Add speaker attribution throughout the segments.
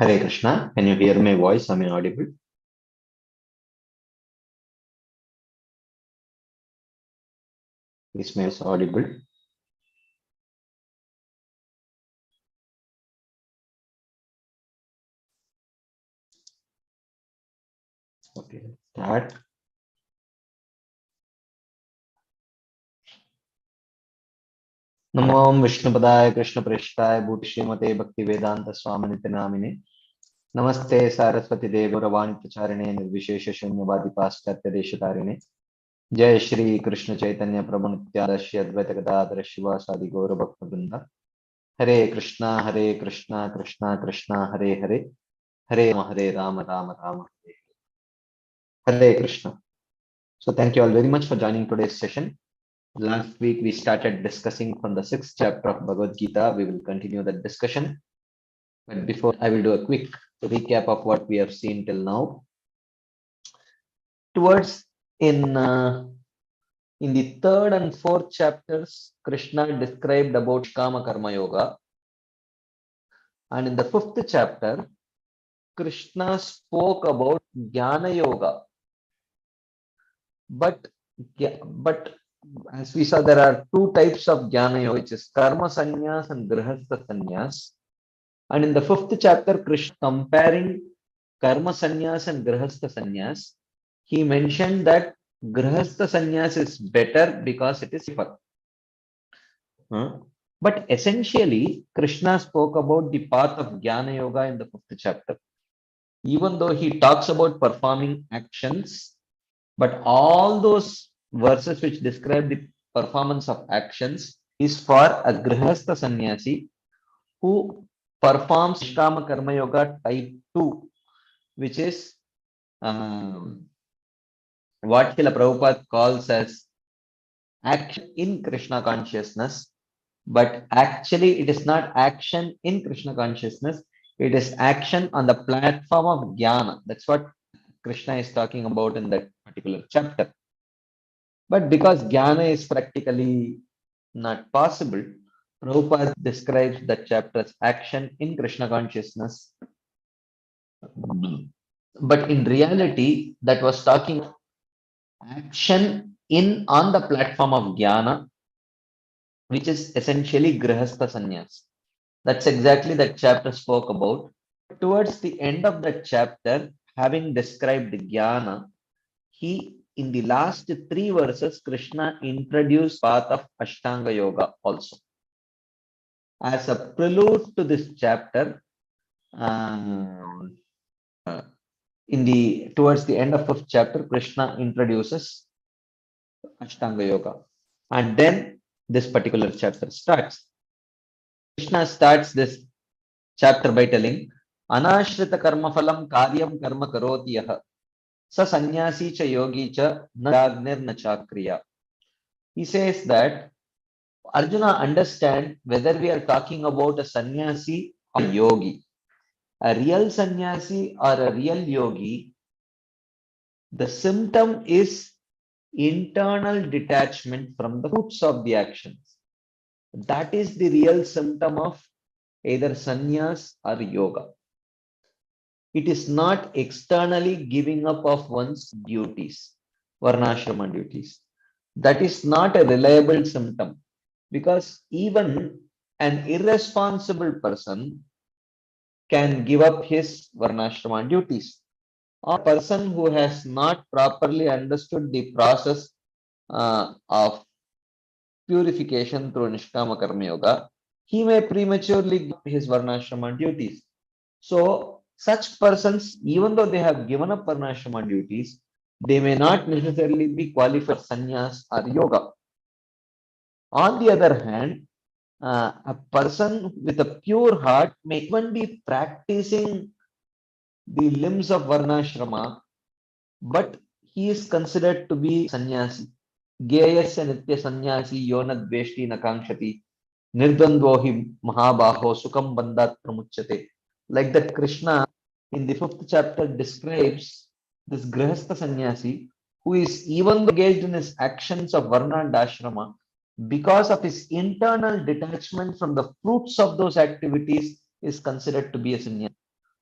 Speaker 1: Hare Krishna. Can you hear my voice? Am I audible? Is my voice audible? Okay, start. नमो विष्णुपदाय कृष्णप्रेष्ठाय भूत श्रीमते भक्ति वेदांत स्वामिनिति नामिने नमस्ते सारस्वती देव गौरवाणी प्रचारिणे निर्विशेष शून्यवादी पाश्चात्य देशतारिणे जय श्री कृष्ण चैतन्य प्रभु नित्यानंद श्री अद्वैत गदाधर शिवासादि गौर भक्त वृंद हरे कृष्णा कृष्णा कृष्णा हरे हरे हरे राम राम राम हरे Krishna. So thank you all very much for joining today's session. Last week we started discussing from the 6th chapter of Bhagavad Gita. We will continue that discussion. But before, I will do a quick recap of what we have seen till now. Towards in the 3rd and 4th chapters, Krishna described about Kama Karma Yoga. And in the 5th chapter, Krishna spoke about Jnana Yoga. But as we saw, there are two types of Jnana Yoga, which is Karma Sannyas and Grihastha Sannyas. And in the 5th chapter, Krishna comparing Karma Sannyas and Grihastha Sannyas, he mentioned that Grihastha Sannyas is better because it is safer. But essentially, Krishna spoke about the path of Jnana Yoga in the 5th chapter. Even though he talks about performing actions, but all those verses which describe the performance of actions is for a Grihastha Sannyasi who performs Nishkama Karma Yoga type 2, which is what Srila Prabhupada calls as action in Krishna consciousness. But actually, it is not action in Krishna consciousness, it is action on the platform of Jnana. That's what Krishna is talking about in that particular chapter. But because Jnana is practically not possible, Prabhupada describes that chapter as action in Krishna consciousness. But in reality, that was talking action in on the platform of Jnana, which is essentially Grihastha Sannyas. That's exactly that chapter spoke about. Towards the end of that chapter, having described Jnana, in the last 3 verses, Krishna introduced path of Ashtanga Yoga also. As a prelude to this chapter, towards the end of 5th chapter, Krishna introduces Ashtanga Yoga. And then this particular chapter starts. Krishna starts this chapter by telling, Anashrita karma phalam karyam karma karoti yaha sa sannyasi cha yogi cha na yagnir na chakriya. He says that Arjuna understand whether we are talking about a sannyasi or a yogi. A real sannyasi or a real yogi, the symptom is internal detachment from the fruits of the actions. That is the real symptom of either sannyas or yoga. It is not externally giving up of one's duties, varnashrama duties. That is not a reliable symptom, because even an irresponsible person can give up his varnashrama duties. A person who has not properly understood the process of purification through Nishkama Karma Yoga, he may prematurely give up his varnashrama duties. So, such persons, even though they have given up varnashrama duties, they may not necessarily be qualified for sannyas or yoga. On the other hand, a person with a pure heart may even be practicing the limbs of varnashrama, but he is considered to be sannyasi. Geyasya nitya sannyasi yona dveshti nakamshati nirdandvohi mahabaho sukam bandhat pramuchyate. Like that, Krishna in the 5th chapter describes this grihastha sannyasi who is even engaged in his actions of varna and ashrama, because of his internal detachment from the fruits of those activities, is considered to be a sannyasi.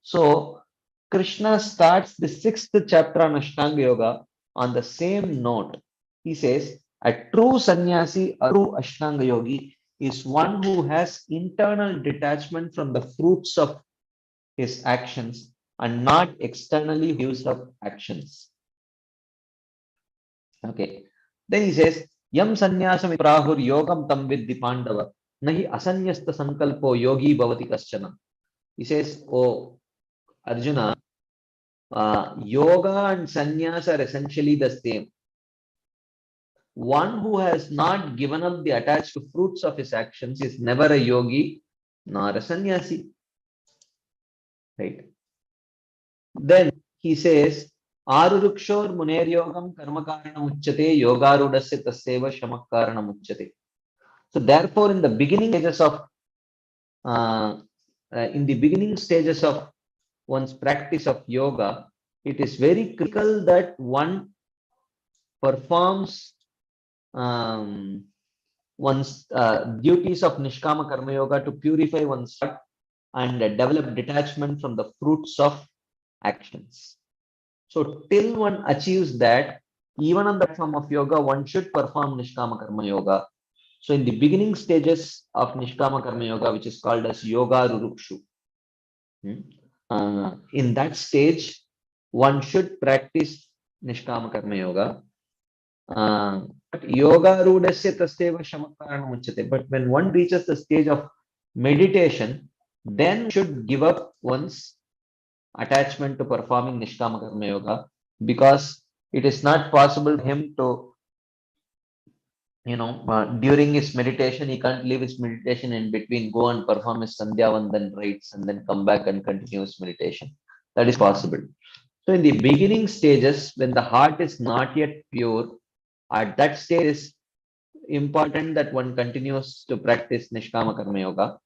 Speaker 1: So Krishna starts the 6th chapter on Ashtanga Yoga on the same note. He says, a true sannyasi, a true Ashtanga yogi is one who has internal detachment from the fruits of his actions and not externally views of actions. Okay. Then he says, Yam sannyasam prahur yogam tam vidhi pandava, nahi asanyasta sankalpo yogi bhavati kaschana. He says, oh Arjuna, yoga and sannyas are essentially the same. One who has not given up the attached fruits of his actions is never a yogi nor a sannyasi. Right. Then he says, Arurukshor muner yogam karma karana uchyate yogarudasya tasyeva shamak karana uchyate. So therefore, uh, in the beginning stages of one's practice of yoga, it is very critical that one performs one's duties of Nishkama Karma Yoga to purify one's heart and develop detachment from the fruits of actions. So till one achieves that, even on the form of yoga, one should perform Nishkama Karma Yoga. So in the beginning stages of Nishkama Karma Yoga, which is called as Yoga Rurukshu, in that stage, one should practice Nishkama Karma Yoga. But yoga rudasya tasyeva shamakkaranam uchyate. But when one reaches the stage of meditation, then should give up one's attachment to performing Nishkama Karma Yoga, because it is not possible for him to, during his meditation, he can't leave his meditation in between, go and perform his Sandhya Vandan rites, and then come back and continue his meditation. That is possible. So in the beginning stages, when the heart is not yet pure, at that stage is important that one continues to practice Nishkama Karma Yoga.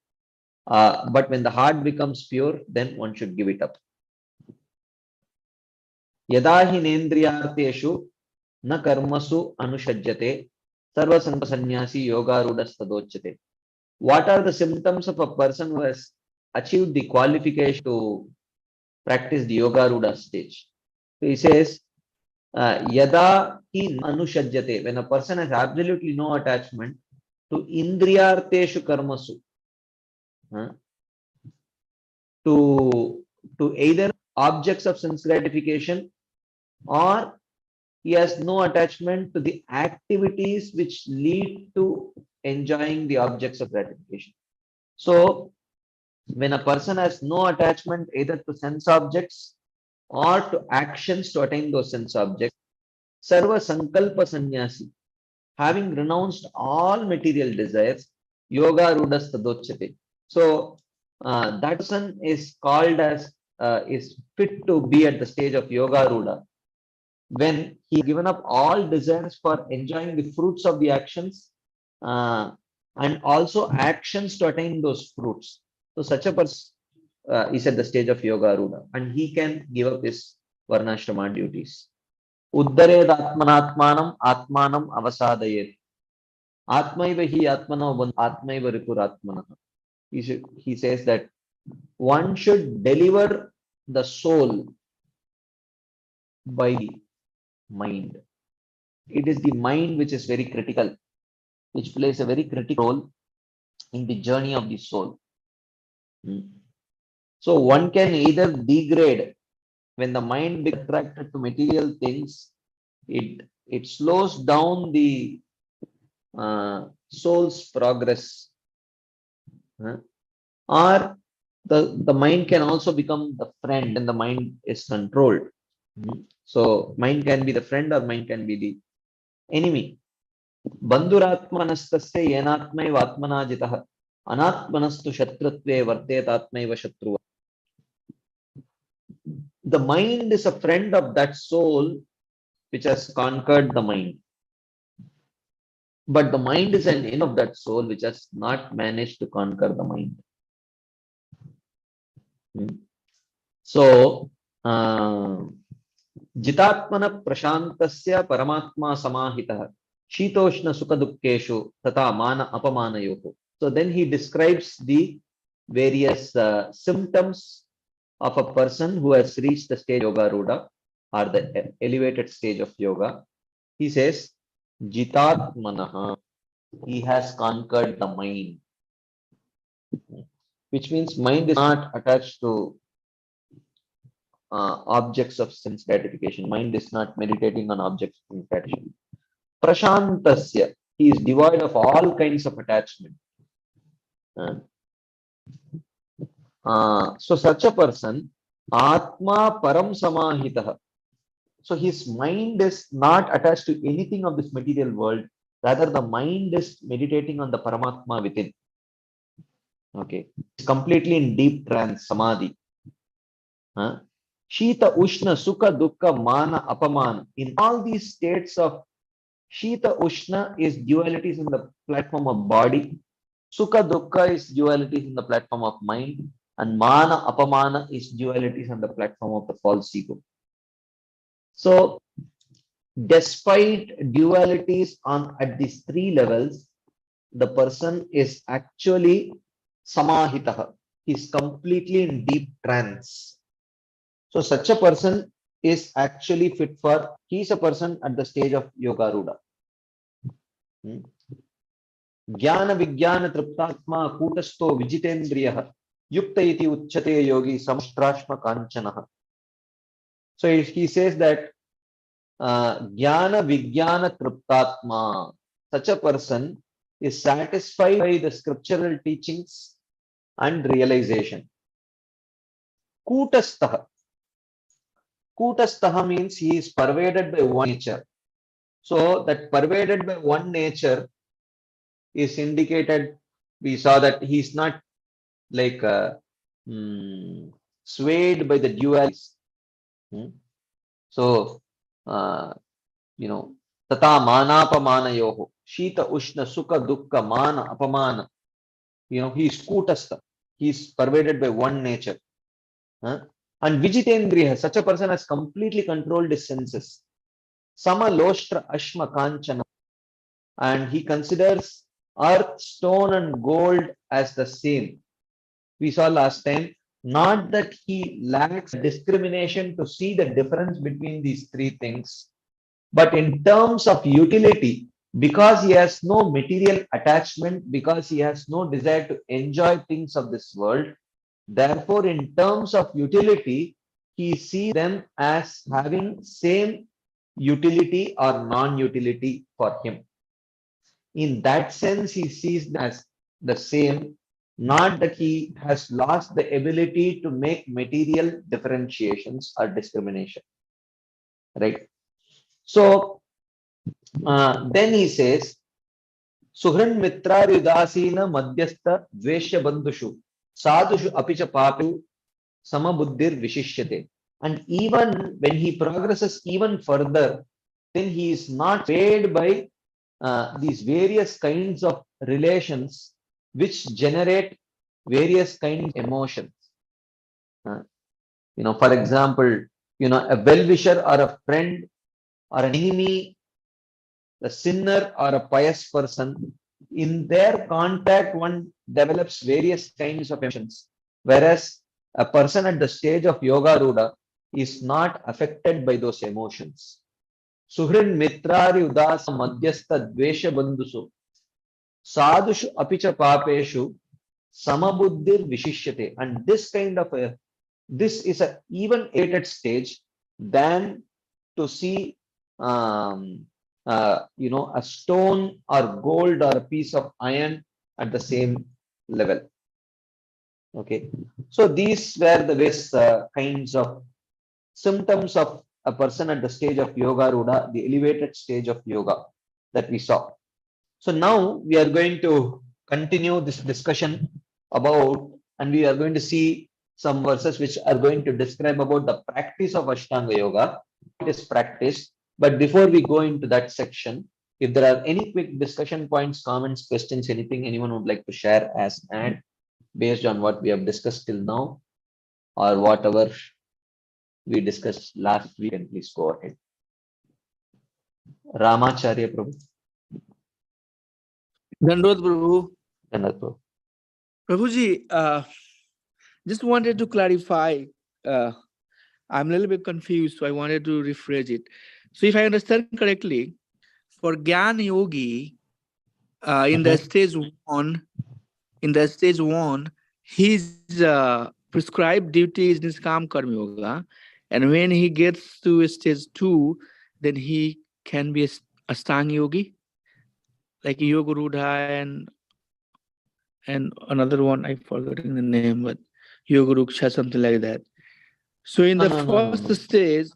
Speaker 1: But when the heart becomes pure, then one should give it up. Yada hi nendriyarteshu na karmasu anushajyate sarva sannyasi yoga rudastadochyate. What are the symptoms of a person who has achieved the qualification to practice the yoga ruda stage? So he says, yada hi anushajyate, when a person has absolutely no attachment to indriyarteshu karmasu, to either objects of sense gratification, or he has no attachment to the activities which lead to enjoying the objects of gratification. So when a person has no attachment either to sense objects or to actions to attain those sense objects, sarva sankalpa sannyasi, having renounced all material desires, yoga rudas tadochyate. So that person is called as is fit to be at the stage of yoga ruda when he given up all desires for enjoying the fruits of the actions, and also actions to attain those fruits. So such a person is at the stage of yoga ruda, and he can give up his varnashrama duties. Uddared atmanatmanam atmanam avasadayet. Atmaiva hi atmano atmaiva ripuratmana. He says that one should deliver the soul by the mind. It is the mind which is very critical, which plays a very critical role in the journey of the soul. So one can either degrade when the mind becomes attracted to material things. It slows down the soul's progress, or the mind can also become the friend and the mind is controlled. So mind can be the friend or mind can be the enemy. Bandhuratmanastasya yenatmaiva atmanajitah anatmanastu shatrutve vartetatmaiva shatruva. The mind is a friend of that soul which has conquered the mind. But the mind is an enemy of that soul which has not managed to conquer the mind. So, jitatmana prashantasya paramatma samahitah shitoshna sukadukeshu tata mana apamanayoho. So then he describes the various symptoms of a person who has reached the stage Yoga Ruda or the elevated stage of yoga. He says, Jitatmanaha, he has conquered the mind, which means mind is not attached to objects of sense gratification. Mind is not meditating on objects of sense gratification. Prashantasya, he is devoid of all kinds of attachment. So such a person, Atma Param Samahitah. So his mind is not attached to anything of this material world. Rather, the mind is meditating on the Paramatma within. Okay, it's completely in deep trance, samadhi. Shita, Ushna, Sukha, Dukkha, Mana, Apamana. In all these states of Shita, Ushna is dualities in the platform of body. Sukha, Dukkha is dualities in the platform of mind. And Mana, Apamana is dualities on the platform of the false ego. So, despite dualities at these three levels, the person is actually samahitaha. He's completely in deep trance. So such a person is actually fit for, he's a person at the stage of Yoga Ruda. Jnana Vijnana Triptatma Kutasto Vijitendriyaha Yukta iti Uchate Yogi Samstrashma Kanchanaha. So he says that Jnana Vijnana Triptatma, such a person is satisfied by the scriptural teachings and realization. Kutastaha. Kutastaha means he is pervaded by one nature. So that pervaded by one nature is indicated. We saw that he is not like swayed by the dualities. So, tata manapamana yoho, shita ushna sukha dukkha mana apamana. He is kutastha. He is pervaded by one nature. And Vijitendriya, such a person has completely controlled his senses. Sama Loshtra Ashma Kanchana. And he considers earth, stone, and gold as the same. We saw last time, not that he lacks discrimination to see the difference between these three things, but in terms of utility, because he has no material attachment, because he has no desire to enjoy things of this world, therefore, in terms of utility, he sees them as having same utility or non-utility for him. In that sense, he sees them as the same, not that he has lost the ability to make material differentiations or discrimination. Right? So, then he says, Suhran Mitra Ridasina Madhyastha Dveshya Bandhushu Sadhushu Apicha Papu Samabuddhir Vishishyate. And even when he progresses even further, then he is not swayed by these various kinds of relations which generate various kinds of emotions. For example, a well-wisher or a friend or an enemy, a sinner or a pious person, in their contact, one develops various kinds of emotions. Whereas a person at the stage of Yoga Ruda is not affected by those emotions. Suhrin Mitrari Udasa Madhyastha Dvesha Bandhusu Sadhushu Apicha Papeshu Samabuddhir Vishishyate. And this is an even elevated stage than to see a stone or gold or a piece of iron at the same level. Okay, so these were the various kinds of symptoms of a person at the stage of Yoga Ruda, the elevated stage of yoga that we saw. So now we are going to continue this discussion about, and we are going to see some verses which are going to describe about the practice of Ashtanga Yoga. It is practiced. But before we go into that section, if there are any quick discussion points, comments, questions, anything anyone would like to share as and based on what we have discussed till now, or whatever we discussed last week, and please go ahead. Ramacharya Prabhu.
Speaker 2: Dandod Prabhu.
Speaker 1: Dandod Prabhu.
Speaker 2: Prabhuji, just wanted to clarify I'm a little bit confused, so I wanted to rephrase it. So if I understand correctly, for Gyan Yogi, in the stage one, his prescribed duty is Niskam Karma Yoga, and when he gets to stage 2, then he can be a Astang Yogi, like Yoga Rudha and another one, I forgetting the name, but Yoga Ruksha, something like that. So in the first
Speaker 1: No.
Speaker 2: stage,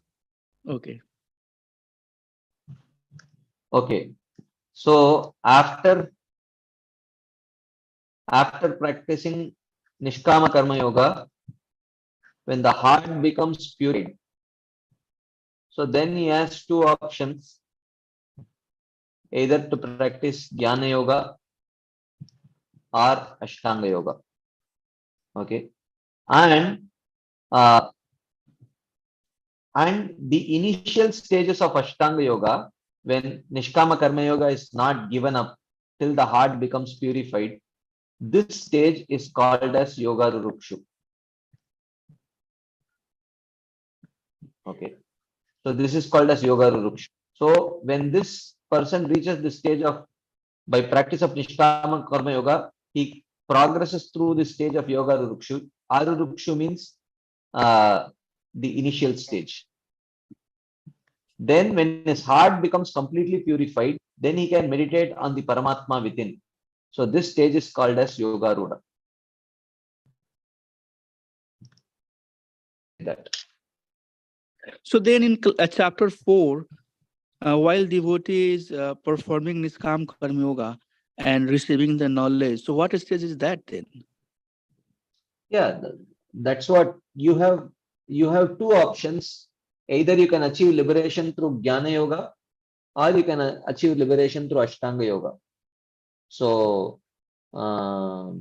Speaker 2: okay.
Speaker 1: Okay. So after practicing Nishkama Karma Yoga, when the heart becomes purified, so then he has two options, either to practice Jnana Yoga or Ashtanga Yoga. Okay. And the initial stages of Ashtanga Yoga, when Nishkama Karma Yoga is not given up till the heart becomes purified, this stage is called as Yoga Rurukshu. Okay. So this is called as Yoga Rurukshu. So when this person reaches the stage of, by practice of Nishkama Karma Yoga, he progresses through the stage of Yoga Rurukshu. Arurukshu means the initial stage. Then when his heart becomes completely purified, then he can meditate on the Paramatma within. So this stage is called as Yoga Rudha. That.
Speaker 2: So then in chapter 4, while devotee is performing Niskam Karma Yoga and receiving the knowledge, so what stage is that then?
Speaker 1: Yeah, that's what you have. You have two options. Either you can achieve liberation through Jnana Yoga, or you can achieve liberation through Ashtanga Yoga. So, Nishkama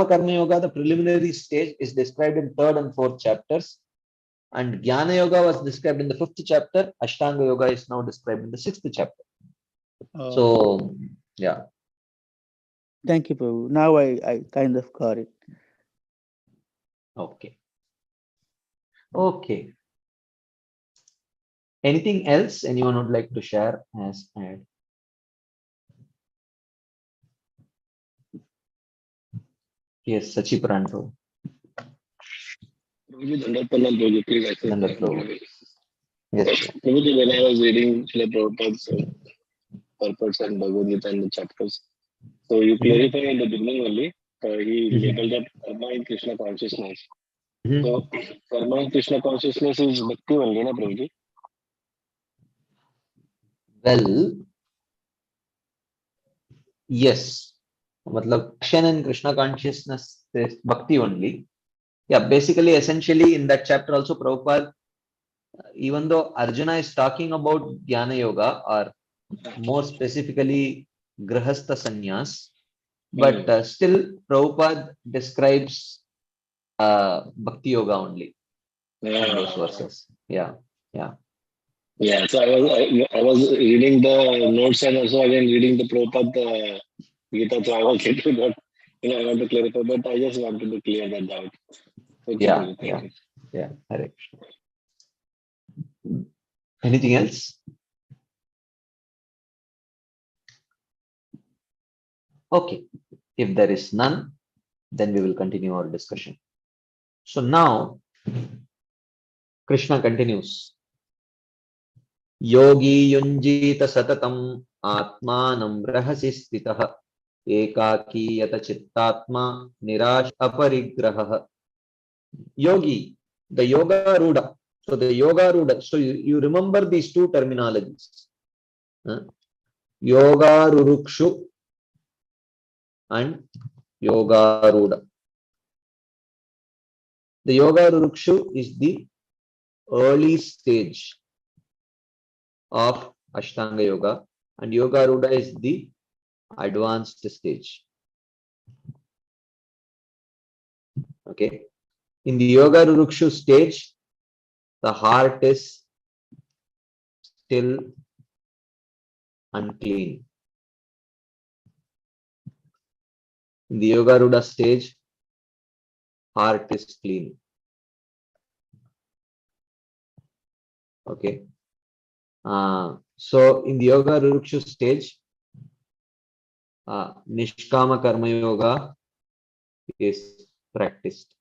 Speaker 1: Karma Yoga, the preliminary stage, is described in 3rd and 4th chapters, and Jnana Yoga was described in the 5th chapter. Ashtanga Yoga is now described in the 6th chapter. So, yeah.
Speaker 2: Thank you, Prabhu. Now I kind of got it.
Speaker 1: Okay. Okay. Anything else anyone would like to share as add? Yes, Sachi Pranto. Yes.
Speaker 3: When I was reading Srila Prabhupada's purpose and Bhagavad Gita and the chapters, so you clarify in the beginning only, he labeled that karma in Krishna consciousness. So karma in Krishna consciousness is bhakti only, na Prabhuji?
Speaker 1: Well, yes. Matlab, action in Krishna consciousness is bhakti only. Yeah, basically, essentially in that chapter also Prabhupada, even though Arjuna is talking about Jnana Yoga, or more specifically Grahastha Sannyas, but still Prabhupada describes Bhakti Yoga only in those verses. Yeah.
Speaker 3: Yeah, so I was reading the notes and also again reading the Prabhupada Gita, so I was getting that, I want to clarify, but I just wanted to clear that doubt. Okay, thank you.
Speaker 1: Hare Krishna. Anything else? Okay. If there is none, then we will continue our discussion. So now, Krishna continues. Yogi yunjita satatam atmanam rahasi stitah ekaki yata chittatma nirash aparigrahah. Yogi, the yoga rudha. So the yoga rudha. So you remember these two terminologies. Yoga rurukshu and yoga rudha. The yoga rurukshu is the early stage of Ashtanga Yoga, and Yoga Rudha is the advanced stage. Okay. In the Yoga Rurukshu stage, the heart is still unclean. In the Yoga Rudha stage, heart is clean. Okay. So in the Yoga Rurukshu stage, Nishkama Karma Yoga is practiced.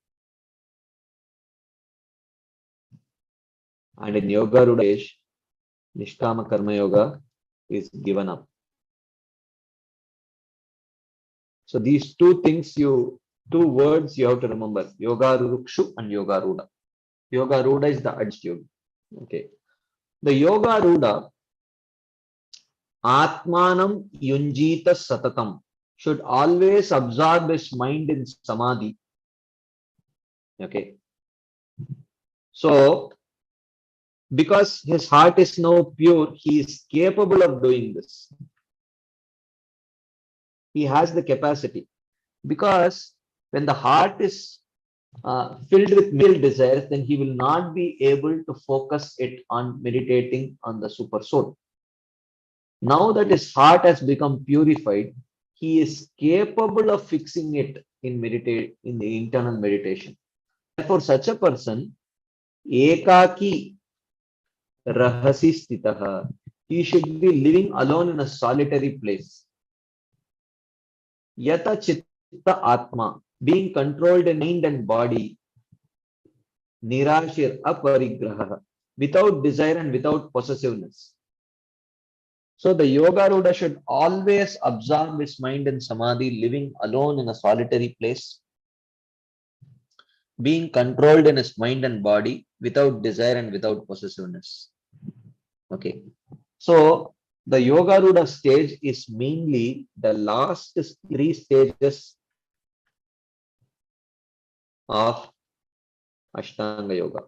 Speaker 1: And in Yoga Rudha stage, Nishkama Karma Yoga is given up. So these two words you have to remember: Yoga Rurukshu and Yoga Rudha. Yoga Rudha is the advanced yoga. Okay. The Yoga Rudha, Atmanam Yunjita Satatam, should always absorb his mind in samadhi. Okay. So, because his heart is now pure, he is capable of doing this. He has the capacity. Because when the heart is filled with material desires, then he will not be able to focus it on meditating on the super soul. Now that his heart has become purified, he is capable of fixing it in the internal meditation. Therefore, such a person, ekaki rahasi stitaha, he should be living alone in a solitary place. Yata chitta atma, being controlled in mind and body, nirashir aparigraha, without desire and without possessiveness. So the Yoga Rudha should always absorb his mind in samadhi, living alone in a solitary place, being controlled in his mind and body, without desire and without possessiveness. Okay. So the Yoga Rudha stage is mainly the last 3 stages of Ashtanga Yoga,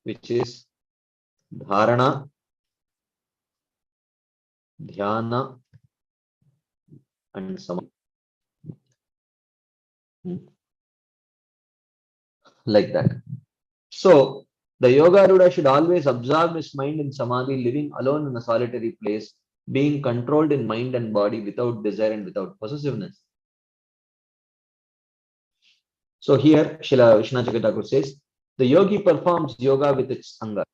Speaker 1: which is Dharana, Dhyana, and Samadhi. Like that. So the Yoga Rudha should always absorb his mind in samadhi, living alone in a solitary place, being controlled in mind and body without desire and without possessiveness. So here Srila Vishwanath Chakravarti Thakur says, the yogi performs yoga with its anga.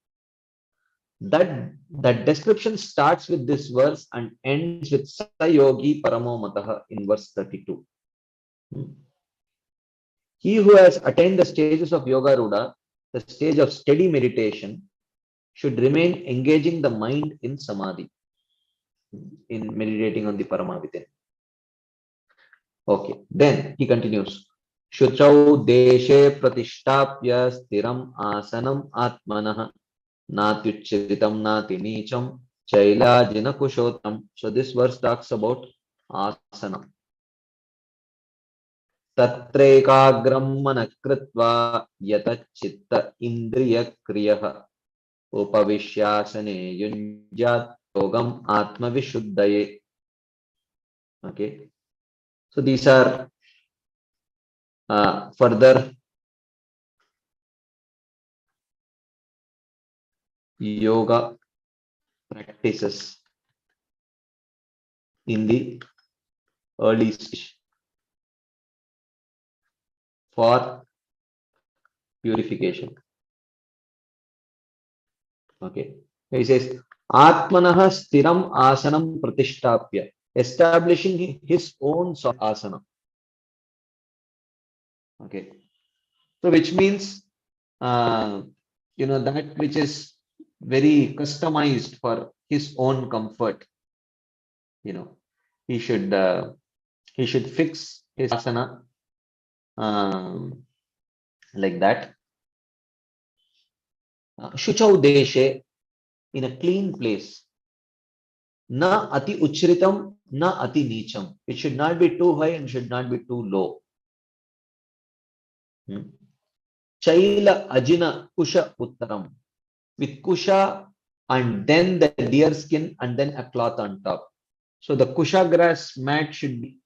Speaker 1: That description starts with this verse and ends with Sa Yogi Paramo Mataha in verse 32. He who has attained the stages of Yoga Rudha, the stage of steady meditation, should remain engaging the mind in samadhi, in meditating on the Parama within. Okay, then he continues. Shuchau deshe pratishtapya stiram asanam atmanah natyuchiritam nati nicham chailajina kushotam. So this verse talks about asana. Tatrekagram manakritva yatachitta indriya kriyaha upavishyasane yunjat yogam atma vishuddhaye. Okay, so these are further yoga practices in the early stage for purification. Okay, he says Atmanah stiram asanam pratishtapya, establishing his own asana. Okay, so which means that which is very customized for his own comfort. He should fix his asana like that. Shuchau deshe, in a clean place. Na ati uchritam, na ati nicham. It should not be too high and should not be too low. Chaila ajina kusha uttaram. With kusha and then the deer skin and then a cloth on top. So the kusha grass mat should be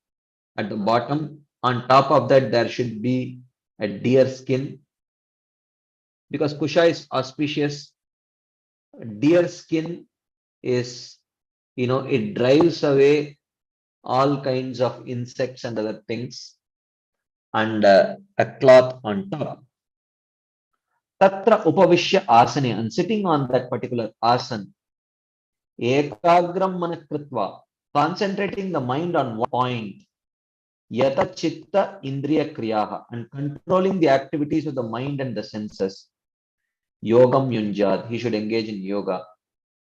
Speaker 1: at the bottom. On top of that, there should be a deer skin. Because kusha is auspicious. Deer skin is, it drives away all kinds of insects and other things. and a cloth on top. Tatra upavishya asane, and sitting on that particular asan, ekagram manakritva, concentrating the mind on one point, yata chitta indriya kriyaha, and controlling the activities of the mind and the senses. Yogam yunjad, he should engage in yoga.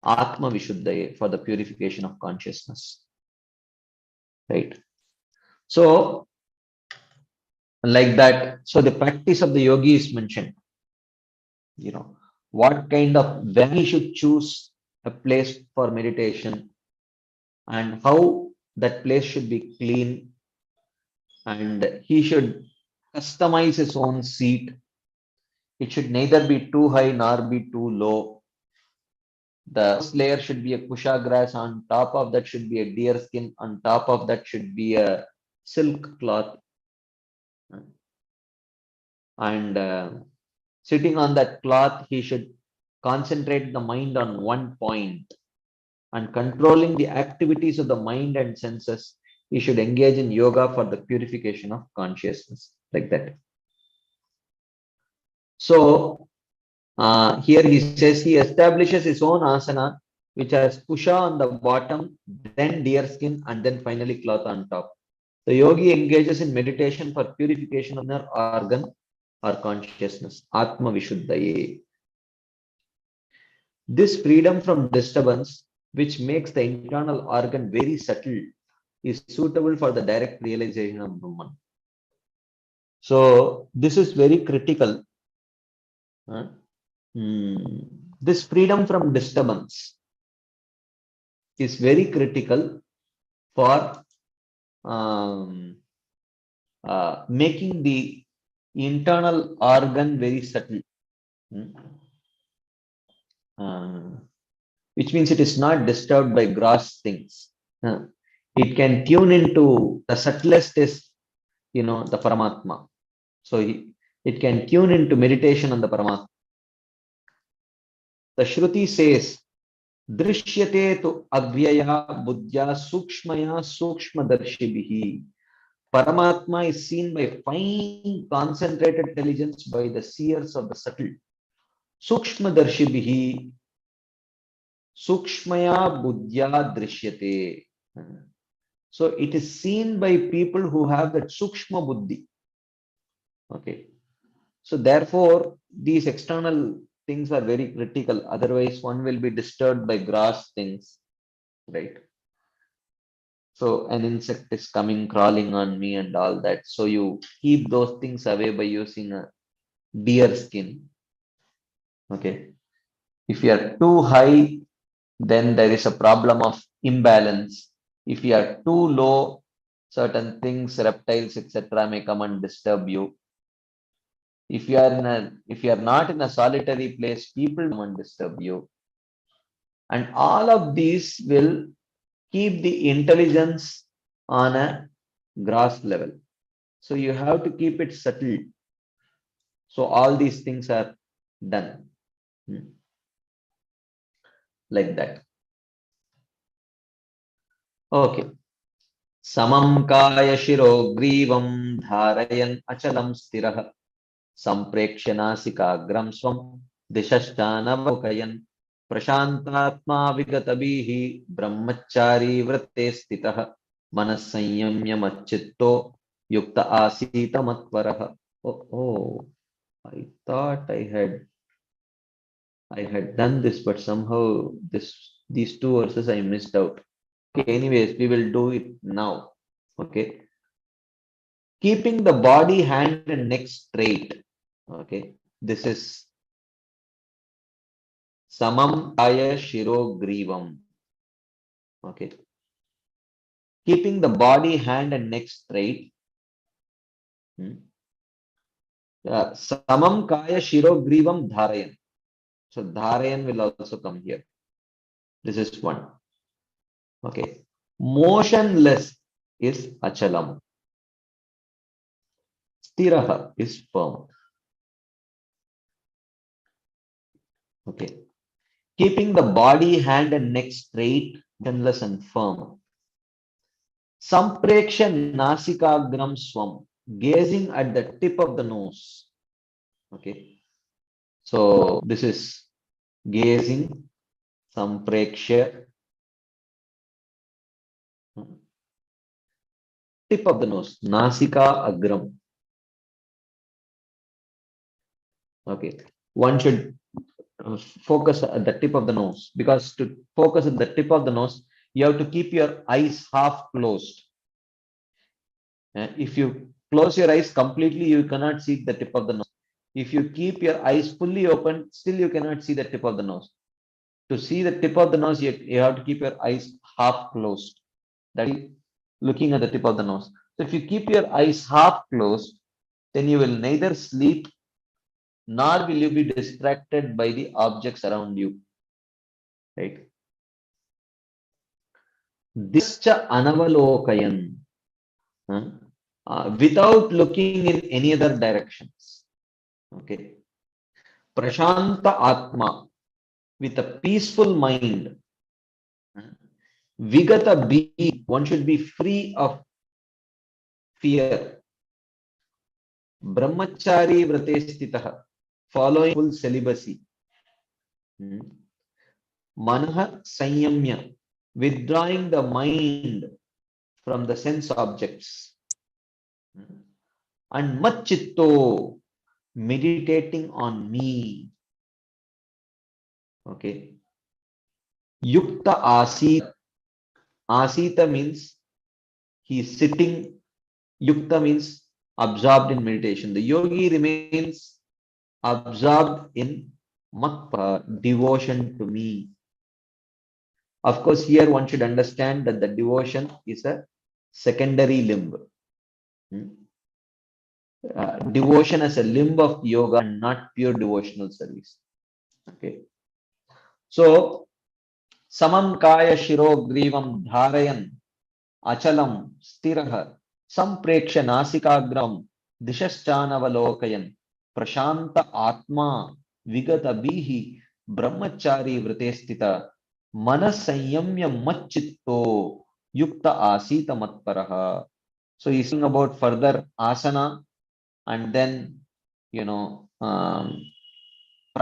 Speaker 1: Atma vishuddhaye, for the purification of consciousness. Right. So, like that, so the practice of the yogi is mentioned. You know, what kind of, when he should choose a place for meditation, and how that place should be clean, and he should customize his own seat. It should neither be too high nor be too low. The first layer should be a kusha grass, on top of that should be a deer skin, on top of that should be a silk cloth. And sitting on that cloth, he should concentrate the mind on one point, and controlling the activities of the mind and senses, he should engage in yoga for the purification of consciousness, like that. So here he says he establishes his own asana, which has kusha on the bottom, then deer skin, and then finally cloth on top. The yogi engages in meditation for purification of inner organ or consciousness, Atma Vishuddhaye. This freedom from disturbance, which makes the internal organ very subtle, is suitable for the direct realization of Brahman. So this is very critical. This freedom from disturbance is very critical for making the internal organ very subtle. Which means it is not disturbed by gross things. It can tune into the subtlest is, the Paramatma. So it can tune into meditation on the Paramatma. The Shruti says, Drishyate tu avyaya buddhya sukshmaya sukshmadarshibihi. Paramatma is seen by fine concentrated intelligence by the seers of the subtle. Sukshmadarshibihi sukshmaya buddhya drishyate. So it is seen by people who have that sukshma buddhi. Okay. So therefore, these external things are very critical. Otherwise, one will be disturbed by gross things, right? So an insect is coming, crawling on me and all that. So you keep those things away by using a deer skin. Okay. If you are too high, then there is a problem of imbalance. If you are too low, certain things, reptiles, etc., may come and disturb you. If you are not in a solitary place, people come and disturb you. And all of these will keep the intelligence on a gross level. So you have to keep it subtle. So all these things are done. Like that. Okay. Samam kaya shiro grivam dharayan achalam stirah samprekshya nasikagram swam dishashtanavamukayan prashantatma vigatabihi brahmachari vrate stitah manasanyamya machitto yukta asita matvarah. Oh, I thought I had done this, but somehow these two verses I missed out. Okay, anyways, we will do it now. Okay. Keeping the body, hand, and neck straight. Okay. This is Samam Kaya Shiro Grivam. Okay. Keeping the body, hand, and neck straight. Samam Kaya Shiro Grivam Dharayan. So Dharayan will also come here. This is one. Okay. Motionless is Achalam. Stiraha is firm. Okay. Keeping the body, hand, and neck straight, motionless, and firm. Sampreksha nasikagram swam. gazing at the tip of the nose. Okay. So this is gazing, sampreksha, tip of the nose, nasika agram. Okay. One should focus at the tip of the nose, because to focus at the tip of the nose, you have to keep your eyes half closed. If you close your eyes completely, you cannot see the tip of the nose. If you keep your eyes fully open, still you cannot see the tip of the nose. To see the tip of the nose, you have to keep your eyes half closed. That is looking at the tip of the nose. So if you keep your eyes half closed, then you will neither sleep nor will you be distracted by the objects around you. Right? Discha anavalokayan. Without looking in any other directions. Okay. Prashanta Atma, with a peaceful mind. Vigata B, one should be free of fear. Brahmachari Vratestitaha, following full celibacy. Manaha Sanyamya, withdrawing the mind from the sense objects. And Machitto, meditating on me. Okay. Yukta Asita. Asita means he is sitting. Yukta means absorbed in meditation. The yogi remains absorbed in matpa, devotion to me. Of course, here one should understand that the devotion is a secondary limb. Devotion as a limb of yoga and not pure devotional service. Okay. So, samam kaya shiro grivam dharayan achalam stiraha sampreksha nasikagram dishaschanavalokayan prashanta atma vigata bihi brahmachari vritestita manasanyamya machitto yukta asita matparaha. So he's saying about further asana, and then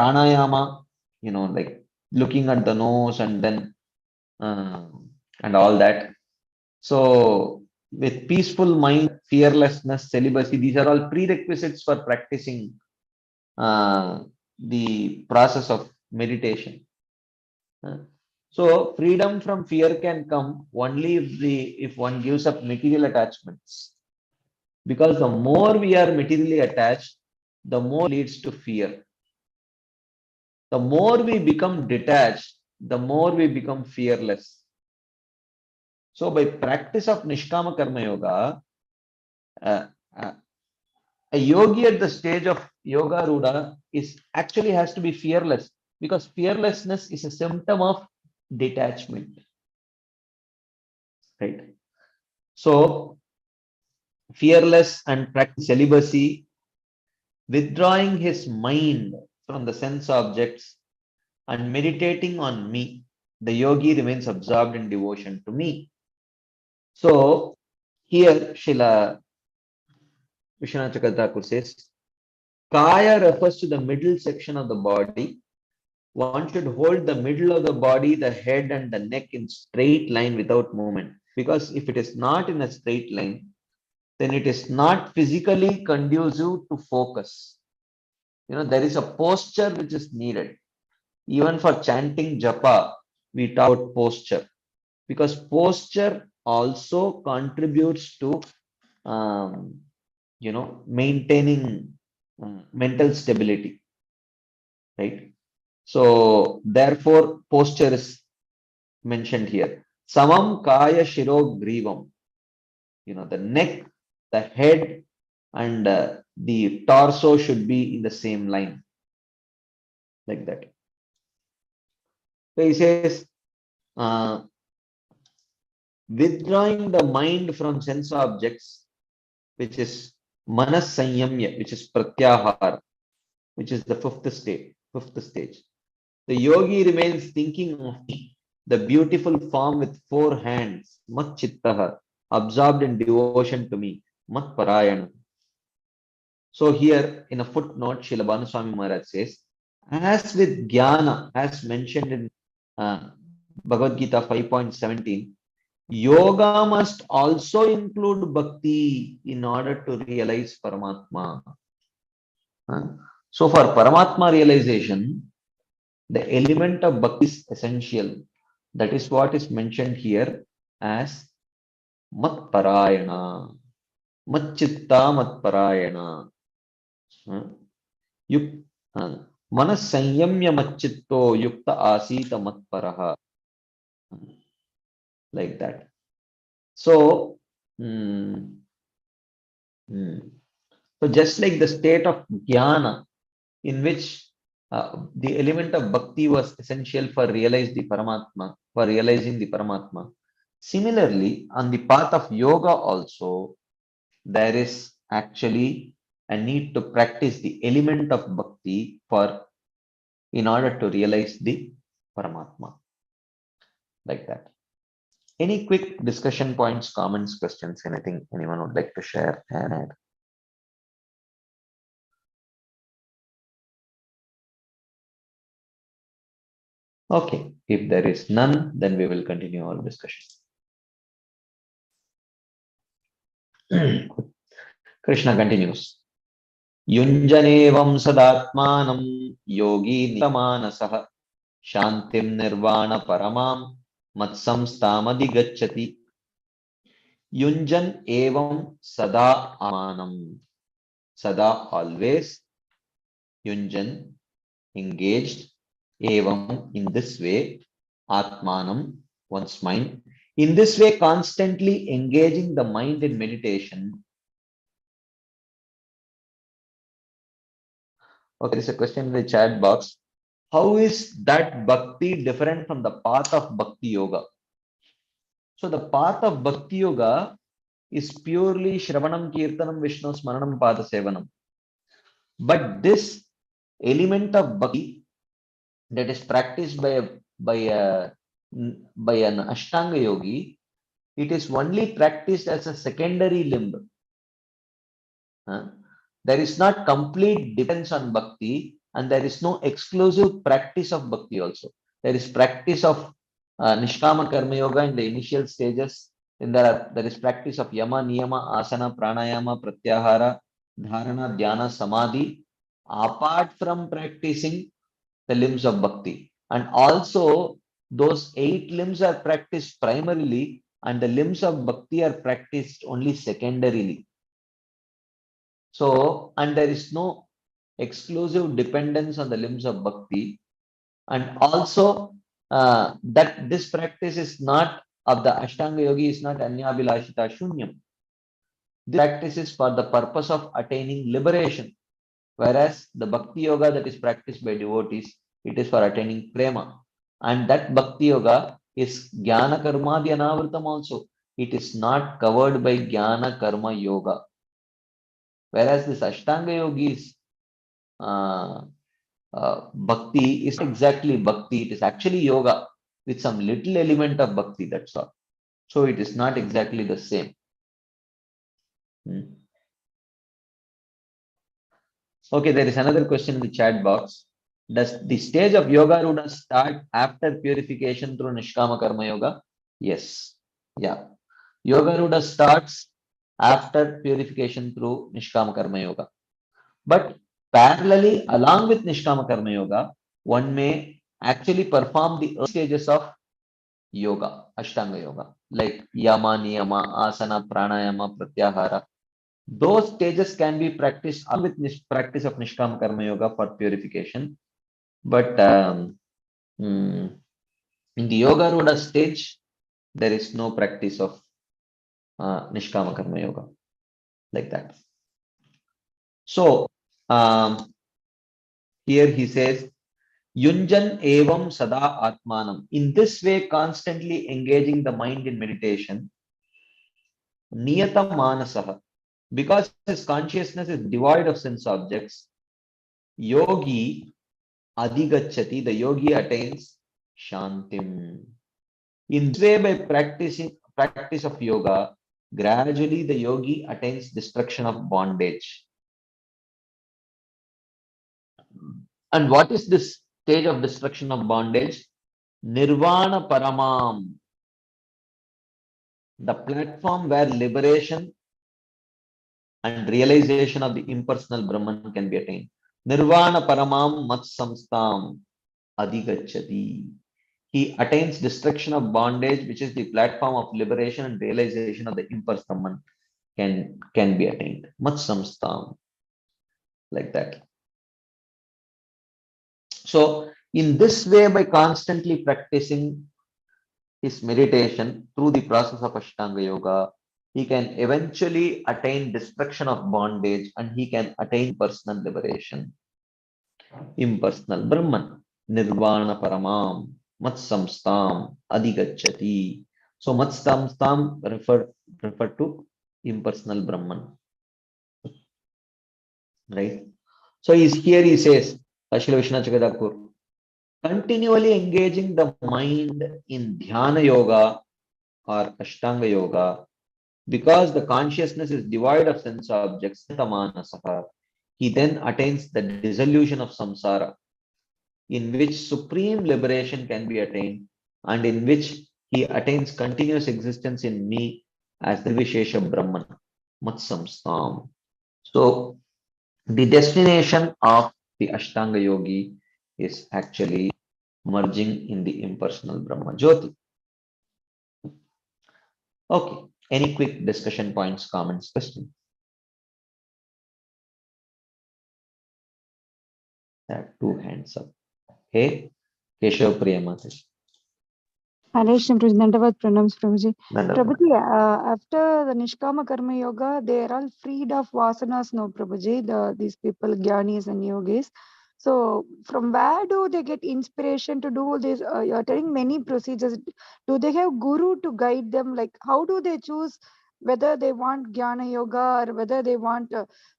Speaker 1: pranayama, like looking at the nose, and then and all that. So with peaceful mind, fearlessness, celibacy, these are all prerequisites for practicing the process of meditation. So freedom from fear can come only if one gives up material attachments. Because the more we are materially attached, the more leads to fear. The more we become detached, the more we become fearless. So by practice of Nishkama Karma Yoga, a yogi at the stage of Yoga Rudha has to be fearless, because fearlessness is a symptom of detachment. Right? So fearless and practice celibacy, withdrawing his mind from the sense objects and meditating on me, the yogi remains absorbed in devotion to me. So here Srila Vishwanath Chakravarti says, Kaya refers to the middle section of the body. One should hold the middle of the body, the head and the neck in straight line without movement. Because if it is not in a straight line, then it is not physically conducive to focus. There is a posture which is needed. Even for chanting japa, we talk about posture, because posture also contributes to maintaining mental stability, right? So therefore posture is mentioned here. Samam kaya shiro grivam, the neck, the head and the torso should be in the same line, like that. So he says, withdrawing the mind from sense objects, which is manas sanyamya, which is pratyahara, which is the fifth stage. The yogi remains thinking of the beautiful form with 4 hands, mat chittaha, absorbed in devotion to me, mat parayana. So here in a footnote, Srila Bhanuswami Maharaj says, as with jnana, as mentioned in Bhagavad Gita 5.17, yoga must also include bhakti in order to realize Paramatma. So for Paramatma realization, the element of bhakti is essential. That is what is mentioned here as mat parayana, mat chitta mat parayana. Yuk, manas sanyamya mat chitto yukta asita mat paraha. Like that. So, so just like the state of jnana, in which the element of bhakti was essential for realizing the Paramatma. Similarly, on the path of yoga also, there is actually a need to practice the element of bhakti in order to realize the Paramatma. Like that. Any quick discussion points, comments, questions, anything anyone would like to share and add? Okay, if there is none, then we will continue our discussion. Krishna continues. Yunjanevam sadatmanam yogi nitamanasah shantim nirvana paramam matsamstamadi gacchati. Yunjan evam sada amanam. Sada always. Yunjan engaged. Evam in this way. Atmanam one's mind. In this way, constantly engaging the mind in meditation. Okay, there is a question in the chat box. How is that bhakti different from the path of bhakti yoga? So the path of bhakti yoga is purely Shravanam, Kirtanam, Vishnu, Smaranam, Pada Sevanam. But this element of bhakti that is practiced by an Ashtanga yogi, it is only practiced as a secondary limb. There is not complete dependence on bhakti, and there is no exclusive practice of bhakti also. There is practice of Nishkama Karma Yoga in the initial stages. Then there is practice of Yama, Niyama, Asana, Pranayama, Pratyahara, Dharana, Dhyana, Samadhi, apart from practicing the limbs of bhakti. And also, those 8 limbs are practiced primarily, and the limbs of bhakti are practiced only secondarily. So, and there is no exclusive dependence on the limbs of bhakti. And also, that this practice is not of the Ashtanga yogi is not Anyabhilashita Shunyam. This practice is for the purpose of attaining liberation. Whereas the bhakti yoga that is practiced by devotees, it is for attaining prema. And that bhakti yoga is jnana karma dhyanavritam also. It is not covered by jnana karma yoga. Whereas this Ashtanga yogi is bhakti is exactly bhakti. It is actually yoga with some little element of bhakti, that's all. So it is not exactly the same. Okay, there is another question in the chat box. Does the stage of Yoga Rudha start after purification through Nishkama Karma Yoga? Yes. Yeah. Yoga Rudha starts after purification through Nishkama Karma Yoga. But parallelly, along with Nishkama Karma Yoga, one may actually perform the early stages of yoga, Ashtanga Yoga, like Yama, Niyama, Asana, Pranayama, Pratyahara. Those stages can be practiced with practice of Nishkama Karma Yoga for purification. But in the Yoga Rudha stage, there is no practice of Nishkama Karma Yoga like that. So here he says, Yunjan evam sada atmanam. In this way, constantly engaging the mind in meditation, niyata manasaha. Because his consciousness is devoid of sense objects, yogi adhigacchati, the yogi attains shantim. In this way, by practice of yoga, gradually the yogi attains destruction of bondage. And what is this stage of destruction of bondage? Nirvana Paramam, the platform where liberation and realization of the impersonal Brahman can be attained. Nirvana Paramam Mat Samstam Adhigachati. He attains destruction of bondage, which is the platform of liberation and realization of the impersonal Brahman can be attained. Mat Samstam, like that. So, in this way, by constantly practicing his meditation through the process of Ashtanga Yoga, he can eventually attain destruction of bondage and he can attain personal liberation. Impersonal Brahman, Nirvana Paramam, Matsamstam, Adhigachati. So Matsamstam refer to impersonal Brahman. Right? So here he says, Srila Vishwanath Chakravarti, continually engaging the mind in Dhyana Yoga or Ashtanga Yoga, because the consciousness is devoid of sense objects, he then attains the dissolution of samsara, in which supreme liberation can be attained, and in which he attains continuous existence in me as the Vishesha Brahman, Matsamstam. So, the destination of the Ashtanga Yogi is actually merging in the impersonal Brahma Jyoti. Okay, any quick discussion points, comments, questions? Two hands up. Okay, Keshav Priyamataji.
Speaker 4: Hare Krishna, Prabhuji. Dandavad pranams, Prabhuji.
Speaker 1: Dandavad.
Speaker 4: Prabhuji, after the Nishkama Karma Yoga, they are all freed of vasanas, no, Prabhuji, these people, Gyanis and Yogis. So, from where do they get inspiration to do this? You are telling many procedures. Do they have guru to guide them? Like, how do they choose whether they want Jnana Yoga or whether they want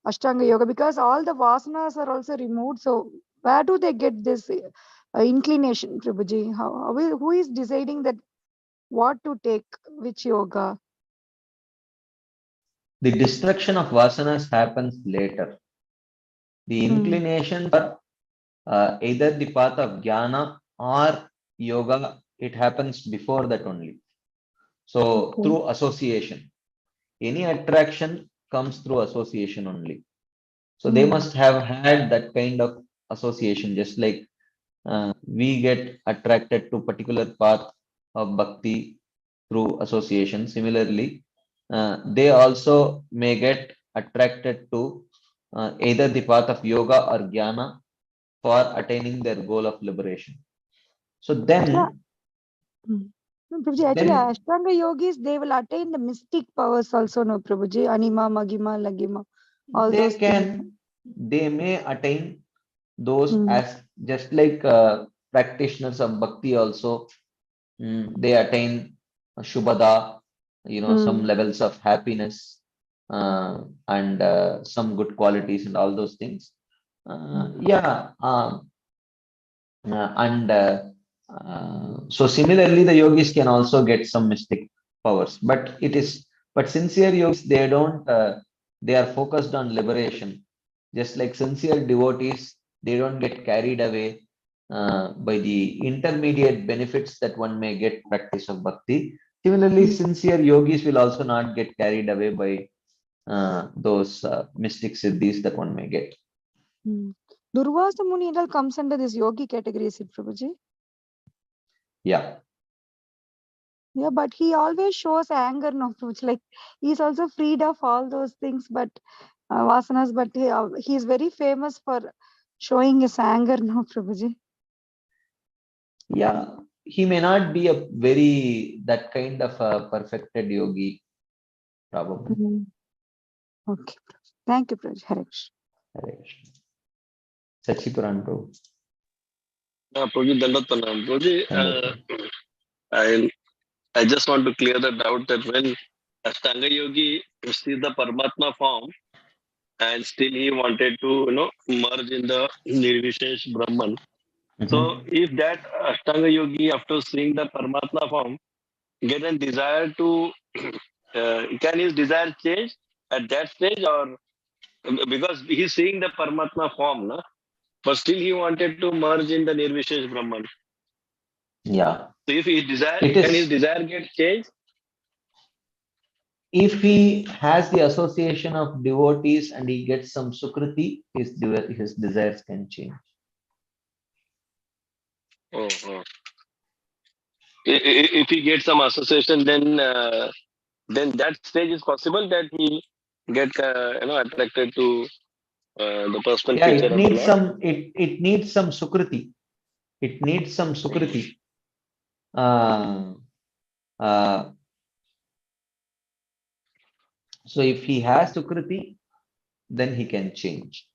Speaker 4: Ashtanga Yoga? Because all the vasanas are also removed. So, where do they get this inclination, Prabhuji? Who is deciding that what to take, which yoga?
Speaker 1: The destruction of vasanas happens later. The inclination for either the path of jnana or yoga, it happens before that only. So through association, any attraction comes through association only. So they must have had that kind of association, just like we get attracted to particular path of bhakti through association. Similarly, they also may get attracted to either the path of yoga or jnana for attaining their goal of liberation. So then,
Speaker 4: Prabhuji, actually, Ashtanga yogis, they will attain the mystic powers also, no, Prabhuji? Anima, Magima, Lagima, all those things.
Speaker 1: They may attain those as just like practitioners of bhakti also, they attain Shubhada, some levels of happiness and some good qualities and all those things. So similarly, the yogis can also get some mystic powers, but sincere yogis, they don't, they are focused on liberation. Just like sincere devotees, they don't get carried away by the intermediate benefits that one may get practice of bhakti. Similarly, sincere yogis will also not get carried away by those mystic siddhis that one may get.
Speaker 4: Durvasa Muni and all comes under this yogi category, is it, Prabhuji?
Speaker 1: Yeah.
Speaker 4: Yeah, but he always shows anger, no, Prabhuji. Like, he's also freed of all those things, but vasanas, but he is very famous for showing his anger, no, Prabhuji.
Speaker 1: Yeah, he may not be a that kind of a perfected yogi, probably.
Speaker 4: Okay, thank you, Prabhuji. Hare Krishna.
Speaker 1: Hare Krishna. Sachipuran Prabhu.
Speaker 3: Prabhuji, Dandavat pranam. Prabhuji, I just want to clear the doubt that when Ashtanga Yogi sees the Paramatma form and still he wanted to merge in the Nirvishesh Brahman. So if that Ashtanga Yogi, after seeing the Paramatma form, get a desire to can his desire change at that stage, or because he's seeing the Paramatma form, no? but still he wanted to merge in the Nirvishesh Brahman.
Speaker 1: Yeah.
Speaker 3: So if his desire,
Speaker 1: It
Speaker 3: can his
Speaker 1: is,
Speaker 3: desire get changed?
Speaker 1: if he has the association of devotees and he gets some sukriti, his desires can change.
Speaker 3: Oh, oh. If he gets some association, then that stage is possible that he get attracted to the personal
Speaker 1: Yeah,
Speaker 3: feature
Speaker 1: it
Speaker 3: of the
Speaker 1: needs
Speaker 3: Lord.
Speaker 1: some, it needs some sukriti. It needs some sukriti. Uh, uh, so if he has sukriti, then he can change.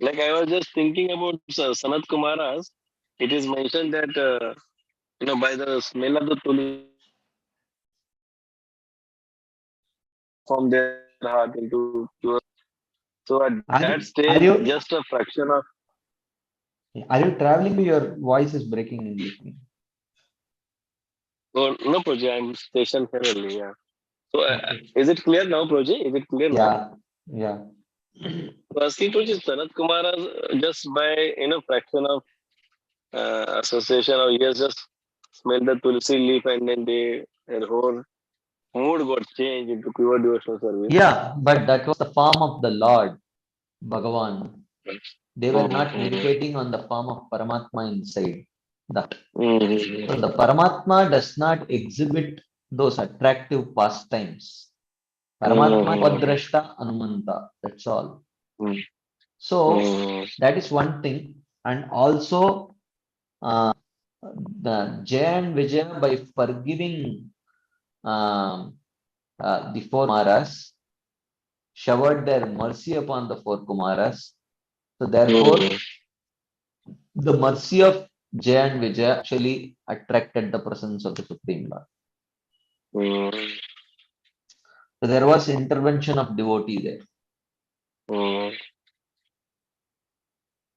Speaker 3: Like I was just thinking about Sanat Kumaras. It is mentioned that by the smell of the tulsi from their heart into pure. So at that
Speaker 1: Are
Speaker 3: stage,
Speaker 1: you
Speaker 3: just a fraction of.
Speaker 1: are you traveling? Your voice is breaking in between.
Speaker 3: Oh, no, Project. I'm stationed here only. Yeah. So
Speaker 1: Okay.
Speaker 3: is it clear now, Project? Is it clear now?
Speaker 1: Yeah, yeah.
Speaker 3: So asking Project, Sanat Kumaras just by fraction of association, or he has just smelled the tulsi leaf and then their whole mood got changed into pure devotional service.
Speaker 1: Yeah, but that was the form of the Lord, Bhagavan. They were not
Speaker 3: Mm-hmm.
Speaker 1: meditating on the form of Paramatma inside.
Speaker 3: Mm-hmm.
Speaker 1: So the Paramatma does not exhibit those attractive pastimes. Paramatma Padrashta Anumanta. That's all. So that is one thing. And also the Jay and Vijay, by forgiving the four Kumaras, showered their mercy upon the four Kumaras. So therefore, the mercy of Jay and Vijay actually attracted the presence of the Supreme Lord. So there was intervention of devotee there.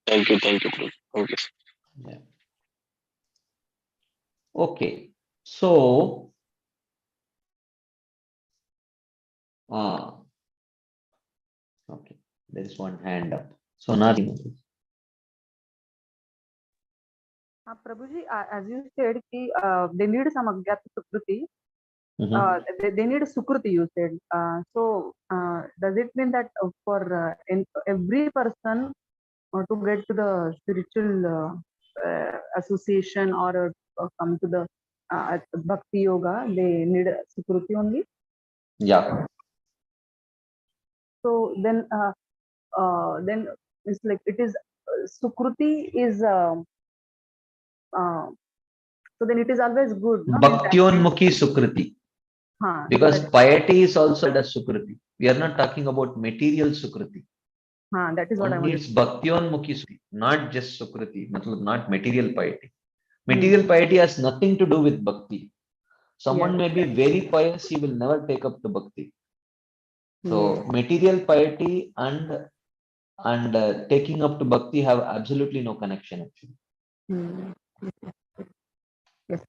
Speaker 3: Thank you, thank you, thank you.
Speaker 1: Yeah. Okay, so okay, there is one hand up. So nothing.
Speaker 5: Prabhuji, as you said, they need some Agyata Sukruti. They need a Sukruti, you said. Does it mean that for every person to get to the spiritual association or come to the Bhakti Yoga, they need a Sukruti only?
Speaker 1: Yeah.
Speaker 5: So then it's like it is Sukruti is so then it is always good. No?
Speaker 1: Bhaktyonmukhi Sukriti. Because
Speaker 5: so
Speaker 1: piety is also called as Sukriti. We are not talking about material Sukriti.
Speaker 5: that is what
Speaker 1: One
Speaker 5: I want.
Speaker 1: needs Bhaktyonmukhi Sukriti, not just Sukriti, not material piety. Material piety has nothing to do with bhakti. Someone may be very pious, he will never take up the bhakti. So material piety and taking up to bhakti have absolutely no connection actually.
Speaker 5: Yes.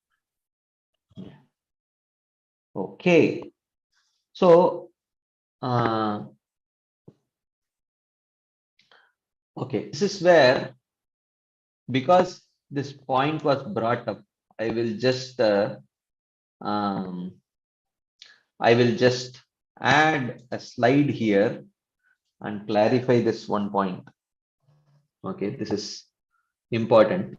Speaker 1: Okay, so okay, this is where, because this point was brought up, I will just add a slide here and clarify this one point. Okay, this is important.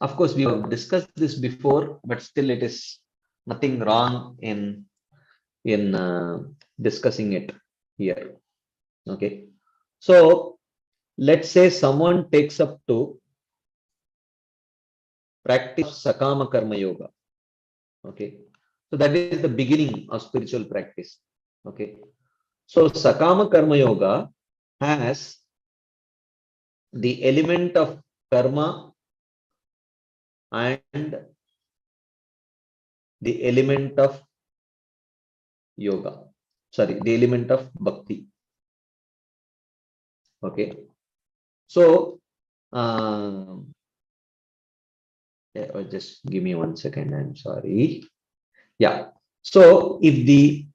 Speaker 1: Of course, we have discussed this before, but still it is nothing wrong in discussing it here. Okay, so let's say someone takes up to practice Sakama Karma Yoga. Okay, so that is the beginning of spiritual practice. Okay, so Sakama Karma Yoga has the element of karma and the element of yoga. Sorry, the element of bhakti. Okay, so just give me 1 second. I'm sorry. Yeah. So if the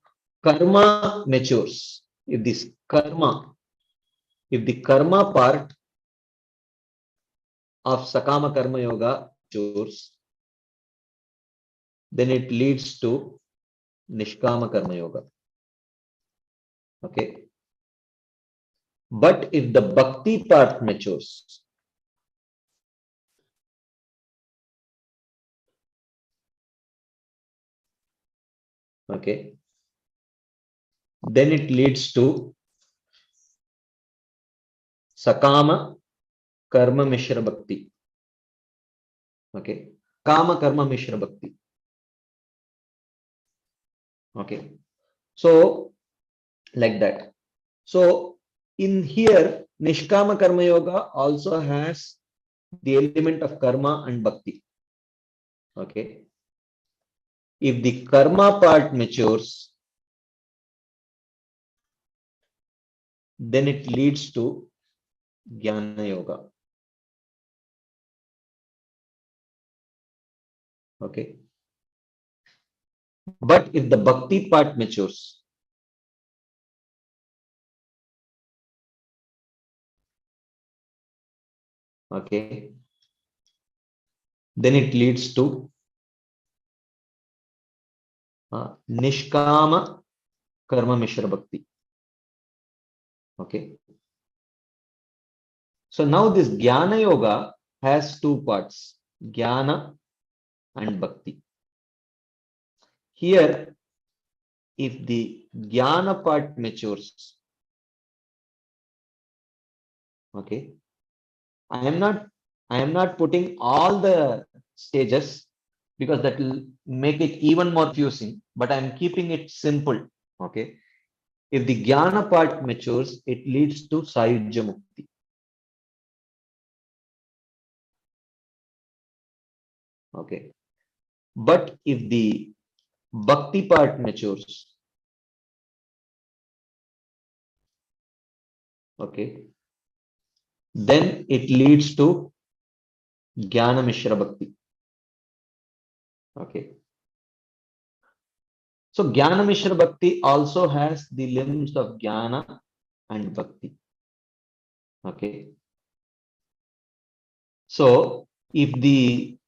Speaker 1: karma matures, if this karma if the karma part of Sakama Karma Yoga matures, then it leads to Nishkama Karma Yoga. Okay. But if the Bhakti part matures, okay, then it leads to Sakama Karma Mishra Bhakti. Okay. Kama Karma Mishra Bhakti. Okay. So, like that. So, in here, Nishkama Karma Yoga also has the element of karma and bhakti. Okay. If the karma part matures, then it leads to Jnana Yoga. Okay. But if the bhakti part matures, okay, then it leads to Nishkama Karma Mishra Bhakti. Okay. So now this Jnana Yoga has two parts, Jnana and Bhakti. Here, if the Jnana part matures, okay, I am not putting all the stages because that will make it even more confusing, but I am keeping it simple. Okay. If the Jnana part matures, it leads to Sayujya Mukti. Okay. But if the Bhakti part matures, okay, then it leads to Jnana Mishra Bhakti. Okay. So Jnana Mishra Bhakti also has the limbs of Jnana and Bhakti. Okay. So if the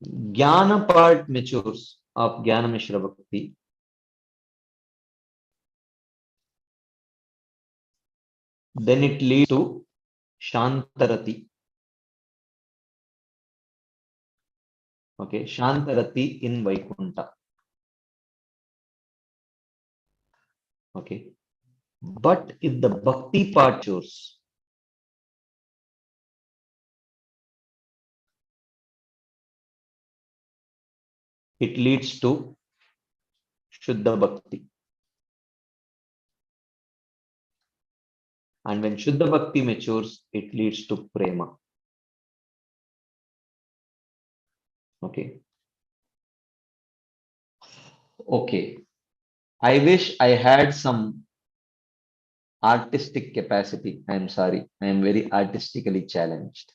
Speaker 1: Jnana part matures of Jnana Mishra Bhakti, then it leads to Shantarati. Okay, Shantarati in Vaikuntha. Okay. But if the Bhakti part matures, it leads to Shuddha Bhakti. And when Shuddha Bhakti matures, it leads to Prema. Okay. Okay. I wish I had some artistic capacity. I am sorry. I am very artistically challenged.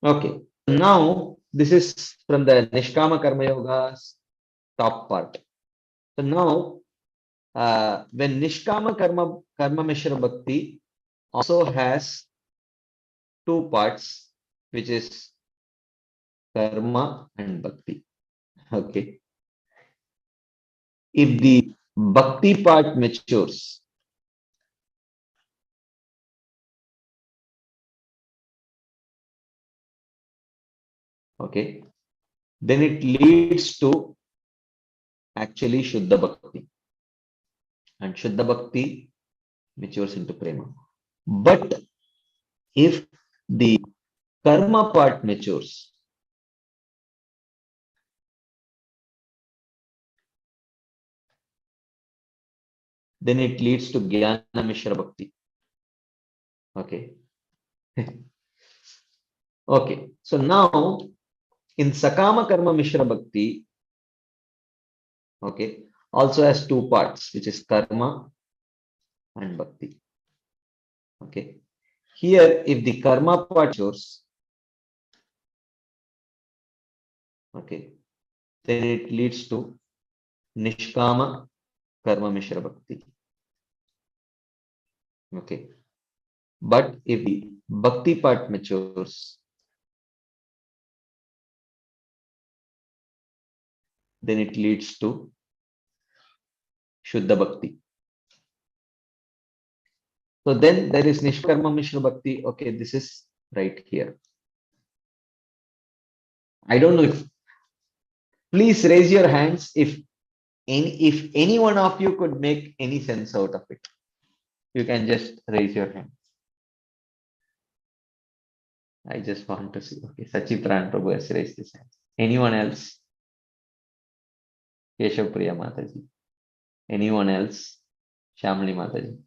Speaker 1: Okay. Now, this is from the Nishkama Karma Yoga's top part. So now, when Nishkama Karma Mishra Bhakti also has two parts, which is Karma and Bhakti. Okay. If the Bhakti part matures, okay, then it leads to actually Shuddha Bhakti. And Shuddha Bhakti matures into Prema. But if the Karma part matures, then it leads to Jnana Mishra Bhakti. Okay. Okay. So now in Sakama Karma Mishra Bhakti, okay, also has two parts, which is Karma and Bhakti. Okay. Here, if the Karma part matures, okay, then it leads to Nishkama Karma Mishra Bhakti. Okay. But if the bhakti part matures, then it leads to Shuddha Bhakti. So then there is Nishkarma Mishra Bhakti. Okay, this is right here. I don't know if, please raise your hands if any one of you could make any sense out of it. You can just raise your hand. I just want to see. Okay, Sachipran Prabhu has raised his hand. Anyone else? Keshav Priya Mataji. Anyone else? Shamli Mataji.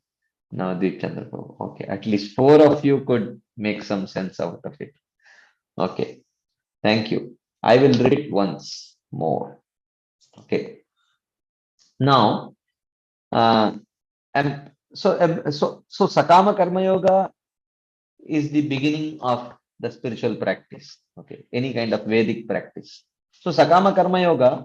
Speaker 1: Navdeep Chandra Prabhu. Okay, at least 4 of you could make some sense out of it. Okay, thank you. I will read it once more. Okay. Now, so Sakama Karma Yoga is the beginning of the spiritual practice. Okay, any kind of Vedic practice. So Sakama Karma Yoga,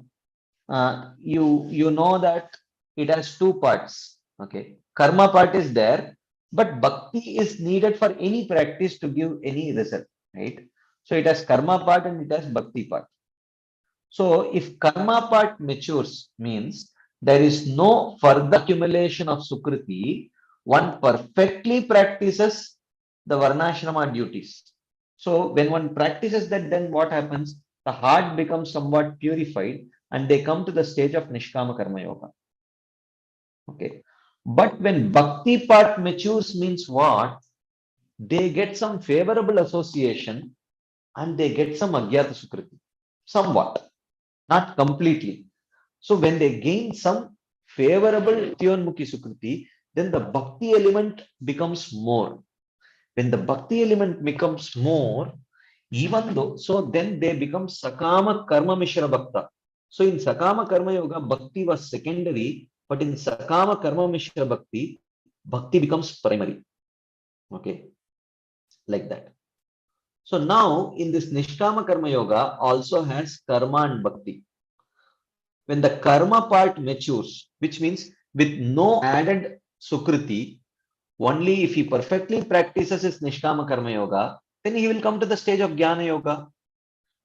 Speaker 1: you know that it has 2 parts. Okay, karma part is there, but bhakti is needed for any practice to give any result, right? So it has karma part and it has bhakti part. So if karma part matures, means there is no further accumulation of sukriti, one perfectly practices the varnashrama duties. So when one practices that, then what happens? The heart becomes somewhat purified and they come to the stage of Nishkama Karma Yoga. Okay. But when bhakti part matures means what? They get some favorable association and they get some Agyata Sukriti. Somewhat, not completely. So when they gain some favorable Tyonmukhi Sukriti, then the bhakti element becomes more. When the bhakti element becomes more, even though, so then they become Sakama Karma Mishra Bhakta. So in Sakama Karma Yoga, bhakti was secondary, but in Sakama Karma Mishra Bhakti, bhakti becomes primary. Okay, like that. So now in this Nishkama Karma Yoga also has karma and bhakti. When the karma part matures, which means with no added sukriti, only if he perfectly practices his Nishkama Karma Yoga, then he will come to the stage of Jnana Yoga.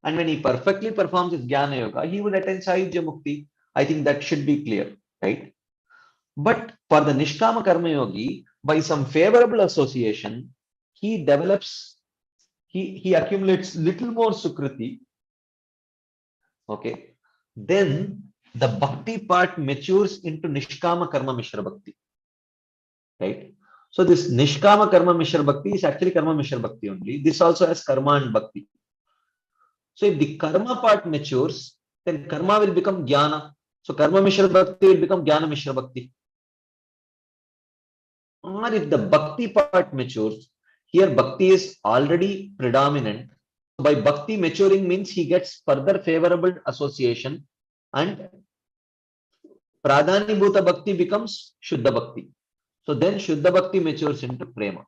Speaker 1: And when he perfectly performs his Jnana Yoga, he will attain Sahijya Mukti. I think that should be clear, right? But for the Nishkama Karma Yogi, by some favorable association, he develops, he accumulates little more Sukriti. Okay. Then the Bhakti part matures into Nishkama Karma Mishra Bhakti. Right? So this Nishkama Karma Mishra Bhakti is actually Karma Mishra Bhakti only. This also has Karma and Bhakti. So if the Karma part matures, then Karma will become Jnana. So Karma Mishra Bhakti will become Jnana Mishra Bhakti. Or if the Bhakti part matures, here Bhakti is already predominant. By Bhakti maturing means he gets further favorable association and Pradhanibhuta Bhakti becomes Shuddha Bhakti. So then Shuddha Bhakti matures into Prema.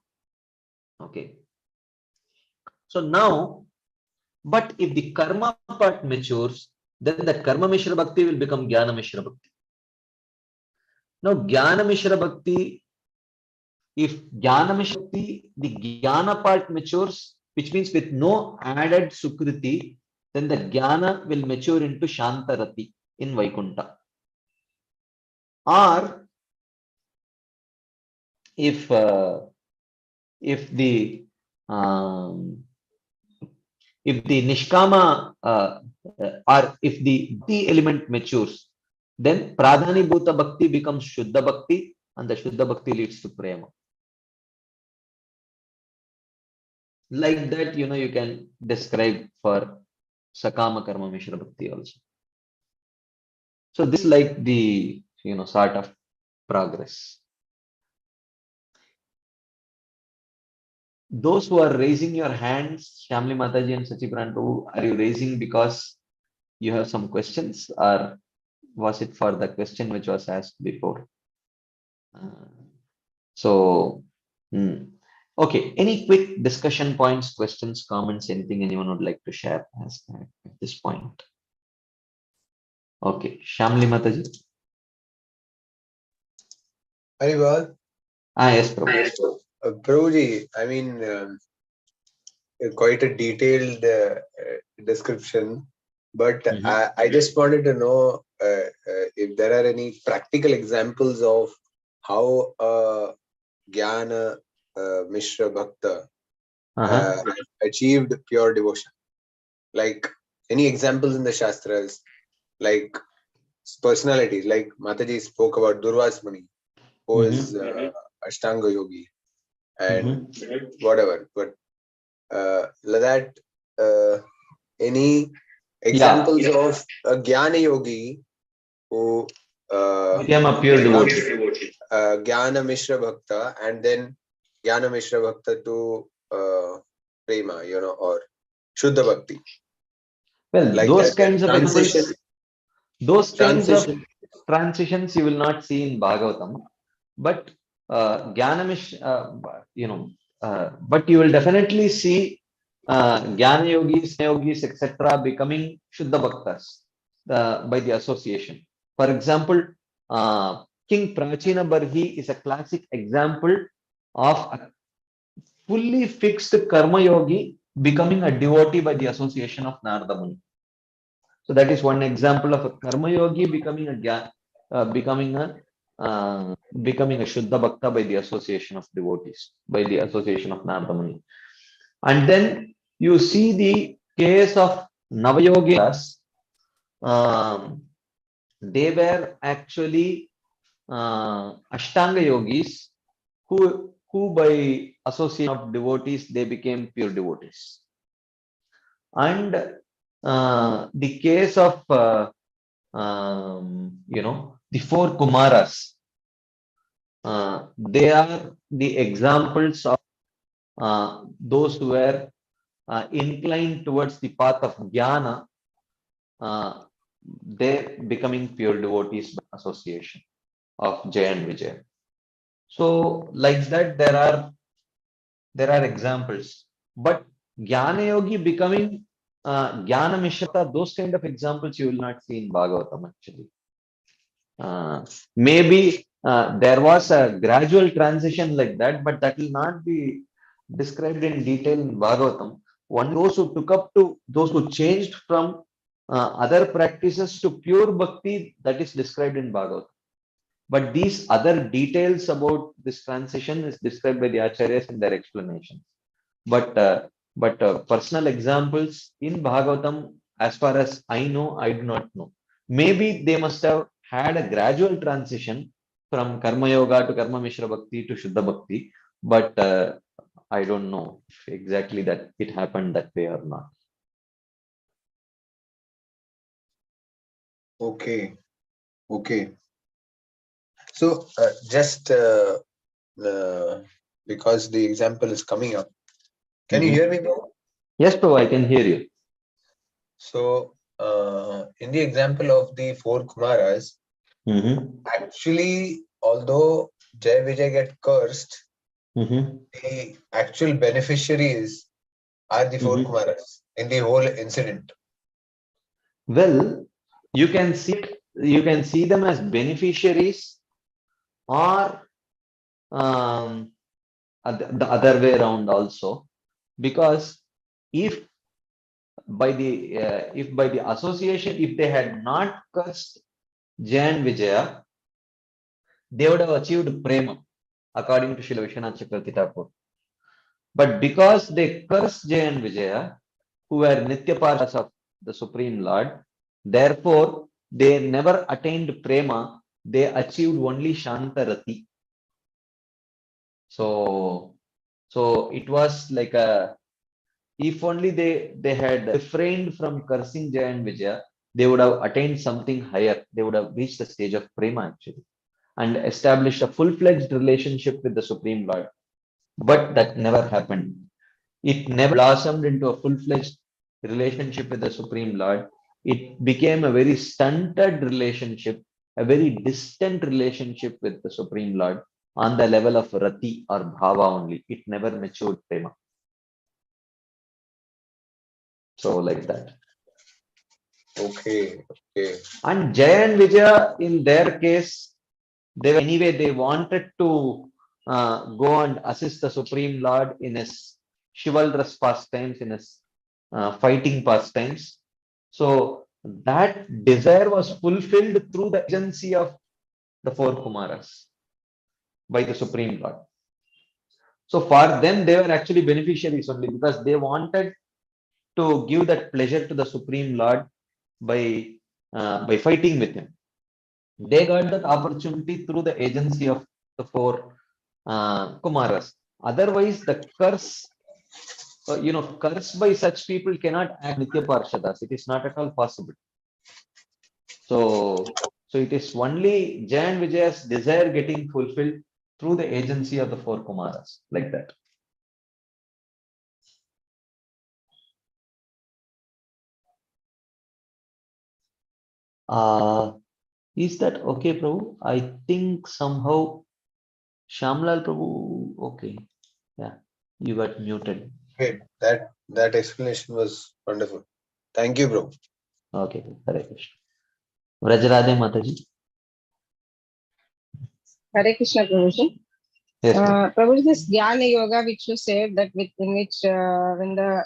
Speaker 1: Okay. So now, but if the Karma part matures, then the Karma Mishra Bhakti will become Jnana Mishra Bhakti. Now Jnana Mishra Bhakti, if Jnana Mishra Bhakti, the Jnana part matures, which means with no added Sukriti, then the Jnana will mature into Shantarati in Vaikuntha. Or if the Nishkama or if the Bhakti element matures, then Pradhanibhuta Bhakti becomes Shuddha Bhakti and the Shuddha Bhakti leads to Prema. Like that, you can describe for Sakama Karma Mishra Bhakti also. So this is like the, sort of progress. Those who are raising your hands, Shamli Mataji and Sachipran Prabhu, are you raising because you have some questions or was it for the question which was asked before? Okay, any quick discussion points, questions, comments, anything anyone would like to share at this point? Okay, Shamli Mataji.
Speaker 6: Harival.
Speaker 1: Yes, Prabhu.
Speaker 6: Prabhuji, I mean, quite a detailed description, but I just wanted to know if there are any practical examples of how Jnana Mishra Bhakta achieved pure devotion. Like any examples in the Shastras, like personalities, like Mataji spoke about Durvas Muni, who is Ashtanga Yogi, and whatever. But like that, any examples of a Jnana Yogi who
Speaker 1: became a pure devotee.
Speaker 6: Jnana Mishra Bhakta, and then Jnana Mishra Bhakta to Prema, or Shuddha Bhakti.
Speaker 1: Well,
Speaker 6: Like
Speaker 1: those
Speaker 6: that
Speaker 1: kinds of
Speaker 6: transition.
Speaker 1: examples, those kinds of
Speaker 6: Transition.
Speaker 1: transitions you will not see in Bhagavatam, but Jnanamish, but you will definitely see Jnana yogis, yogis, etc., becoming Shuddha Bhaktas by the association. For example, King Prachina Barhi is a classic example of a fully fixed Karma Yogi becoming a devotee by the association of Narada Muni. So that is one example of a Karma Yogi becoming becoming a Shuddha Bhakta by the association of devotees, by the association of Narada Muni. And then you see the case of Navayogias. They were actually Ashtanga Yogis who by association of devotees, they became pure devotees. And the case of the four Kumaras, they are the examples of those who were inclined towards the path of Jnana, they becoming pure devotees by association of Jaya and Vijaya. So like that, there are examples, but Jnana Yogi becoming Jnana Mishra, those kind of examples you will not see in Bhagavatam actually. Maybe there was a gradual transition like that, but that will not be described in detail in Bhagavatam. One those who took up to those who changed from other practices to pure bhakti, that is described in Bhagavatam. But these other details about this transition is described by the acharyas in their explanations. But personal examples in Bhagavatam, as far as I know, I do not know. Maybe they must have had a gradual transition from Karma Yoga to Karma Mishra Bhakti to Shuddha Bhakti, but I don't know if exactly that it happened that way or not.
Speaker 6: Okay. So just because the example is coming up, can you hear me, bro?
Speaker 1: Yes, bro, I can hear you.
Speaker 6: So in the example of the four Kumaras, actually, although Jai Vijay get cursed, the actual beneficiaries are the four Kumaras in the whole incident.
Speaker 1: Well, you can see them as beneficiaries, or the other way around also, because if by the association, if they had not cursed Jay and Vijaya, they would have achieved prema, according to Srila Vishwanath Chakravarti Thakur. But because they cursed Jay and Vijaya, who were Nitya Parshas of the Supreme Lord, therefore they never attained prema, they achieved only Shantarati. So it was like if only they had refrained from cursing Jaya and Vijaya, they would have attained something higher. They would have reached the stage of prema actually, and established a full-fledged relationship with the Supreme Lord. But that never happened. It never blossomed into a full-fledged relationship with the Supreme Lord. It became a very stunted relationship, a very distant relationship with the Supreme Lord on the level of Rati or Bhava only. It never matured prema. So like that.
Speaker 6: Okay.
Speaker 1: And Jaya and Vijaya, in their case, they wanted to go and assist the Supreme Lord in his chivalrous pastimes, in his fighting pastimes. So that desire was fulfilled through the agency of the four Kumaras by the Supreme Lord. So for them, they were actually beneficiaries only because they wanted to give that pleasure to the Supreme Lord by fighting with him. They got that opportunity through the agency of the four Kumaras. Otherwise, the curse, curse by such people cannot act Nitya Parshadas. It is not at all possible. So it is only Jay and Vijaya's desire getting fulfilled through the agency of the four Kumaras, like that. Is that okay, Prabhu? I think somehow Shamlal Prabhu, okay. Yeah, you got muted.
Speaker 6: Great. That explanation was wonderful. Thank you, bro.
Speaker 1: Okay, Hare Krishna. Vrajarade Mataji.
Speaker 7: Hare Krishna, Prabhuji.
Speaker 1: Yes, ma'am.
Speaker 7: Prabhuji, this Jnana Yoga which you said that in which when the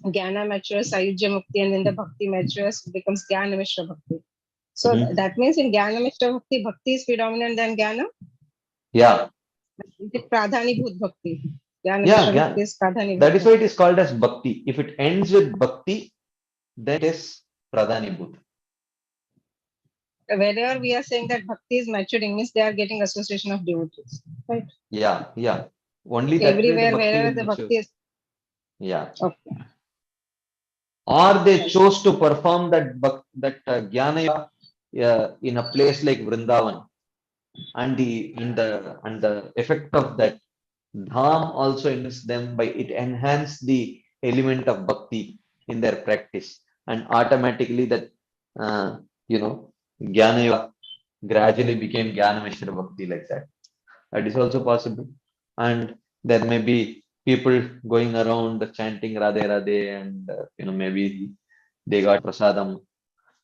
Speaker 7: Jnana matures, Ayujya Mukti, and then the Bhakti matures, it becomes Jnana Mishra Bhakti. So that means in Jnana Mishra Bhakti, Bhakti is predominant than Jnana?
Speaker 1: Yeah.
Speaker 7: Is it Pradhani Bhut Bhakti? Jnana
Speaker 1: Yeah,
Speaker 7: Mishra
Speaker 1: yeah.
Speaker 7: Bhakti is Pradhani
Speaker 1: That
Speaker 7: Bhut
Speaker 1: is why it is called as Bhakti. If it ends with Bhakti, then it is Pradhani Bhut.
Speaker 7: Wherever we are saying that Bhakti is maturing, means they are getting association of devotees, right?
Speaker 1: Yeah, yeah. Only that way the
Speaker 7: Everywhere,
Speaker 1: Bhakti
Speaker 7: wherever
Speaker 1: will
Speaker 7: the
Speaker 1: mature.
Speaker 7: Bhakti is.
Speaker 1: Yeah.
Speaker 7: Okay.
Speaker 1: Or they chose to perform that Jnana in a place like Vrindavan, and the effect of that dham also enhances them by it enhance the element of bhakti in their practice, and automatically that Jnana Yoga gradually became Jnana Mishra Bhakti, like that. That is also possible. And there may be people going around chanting Radhe Radhe, and maybe they got prasadam,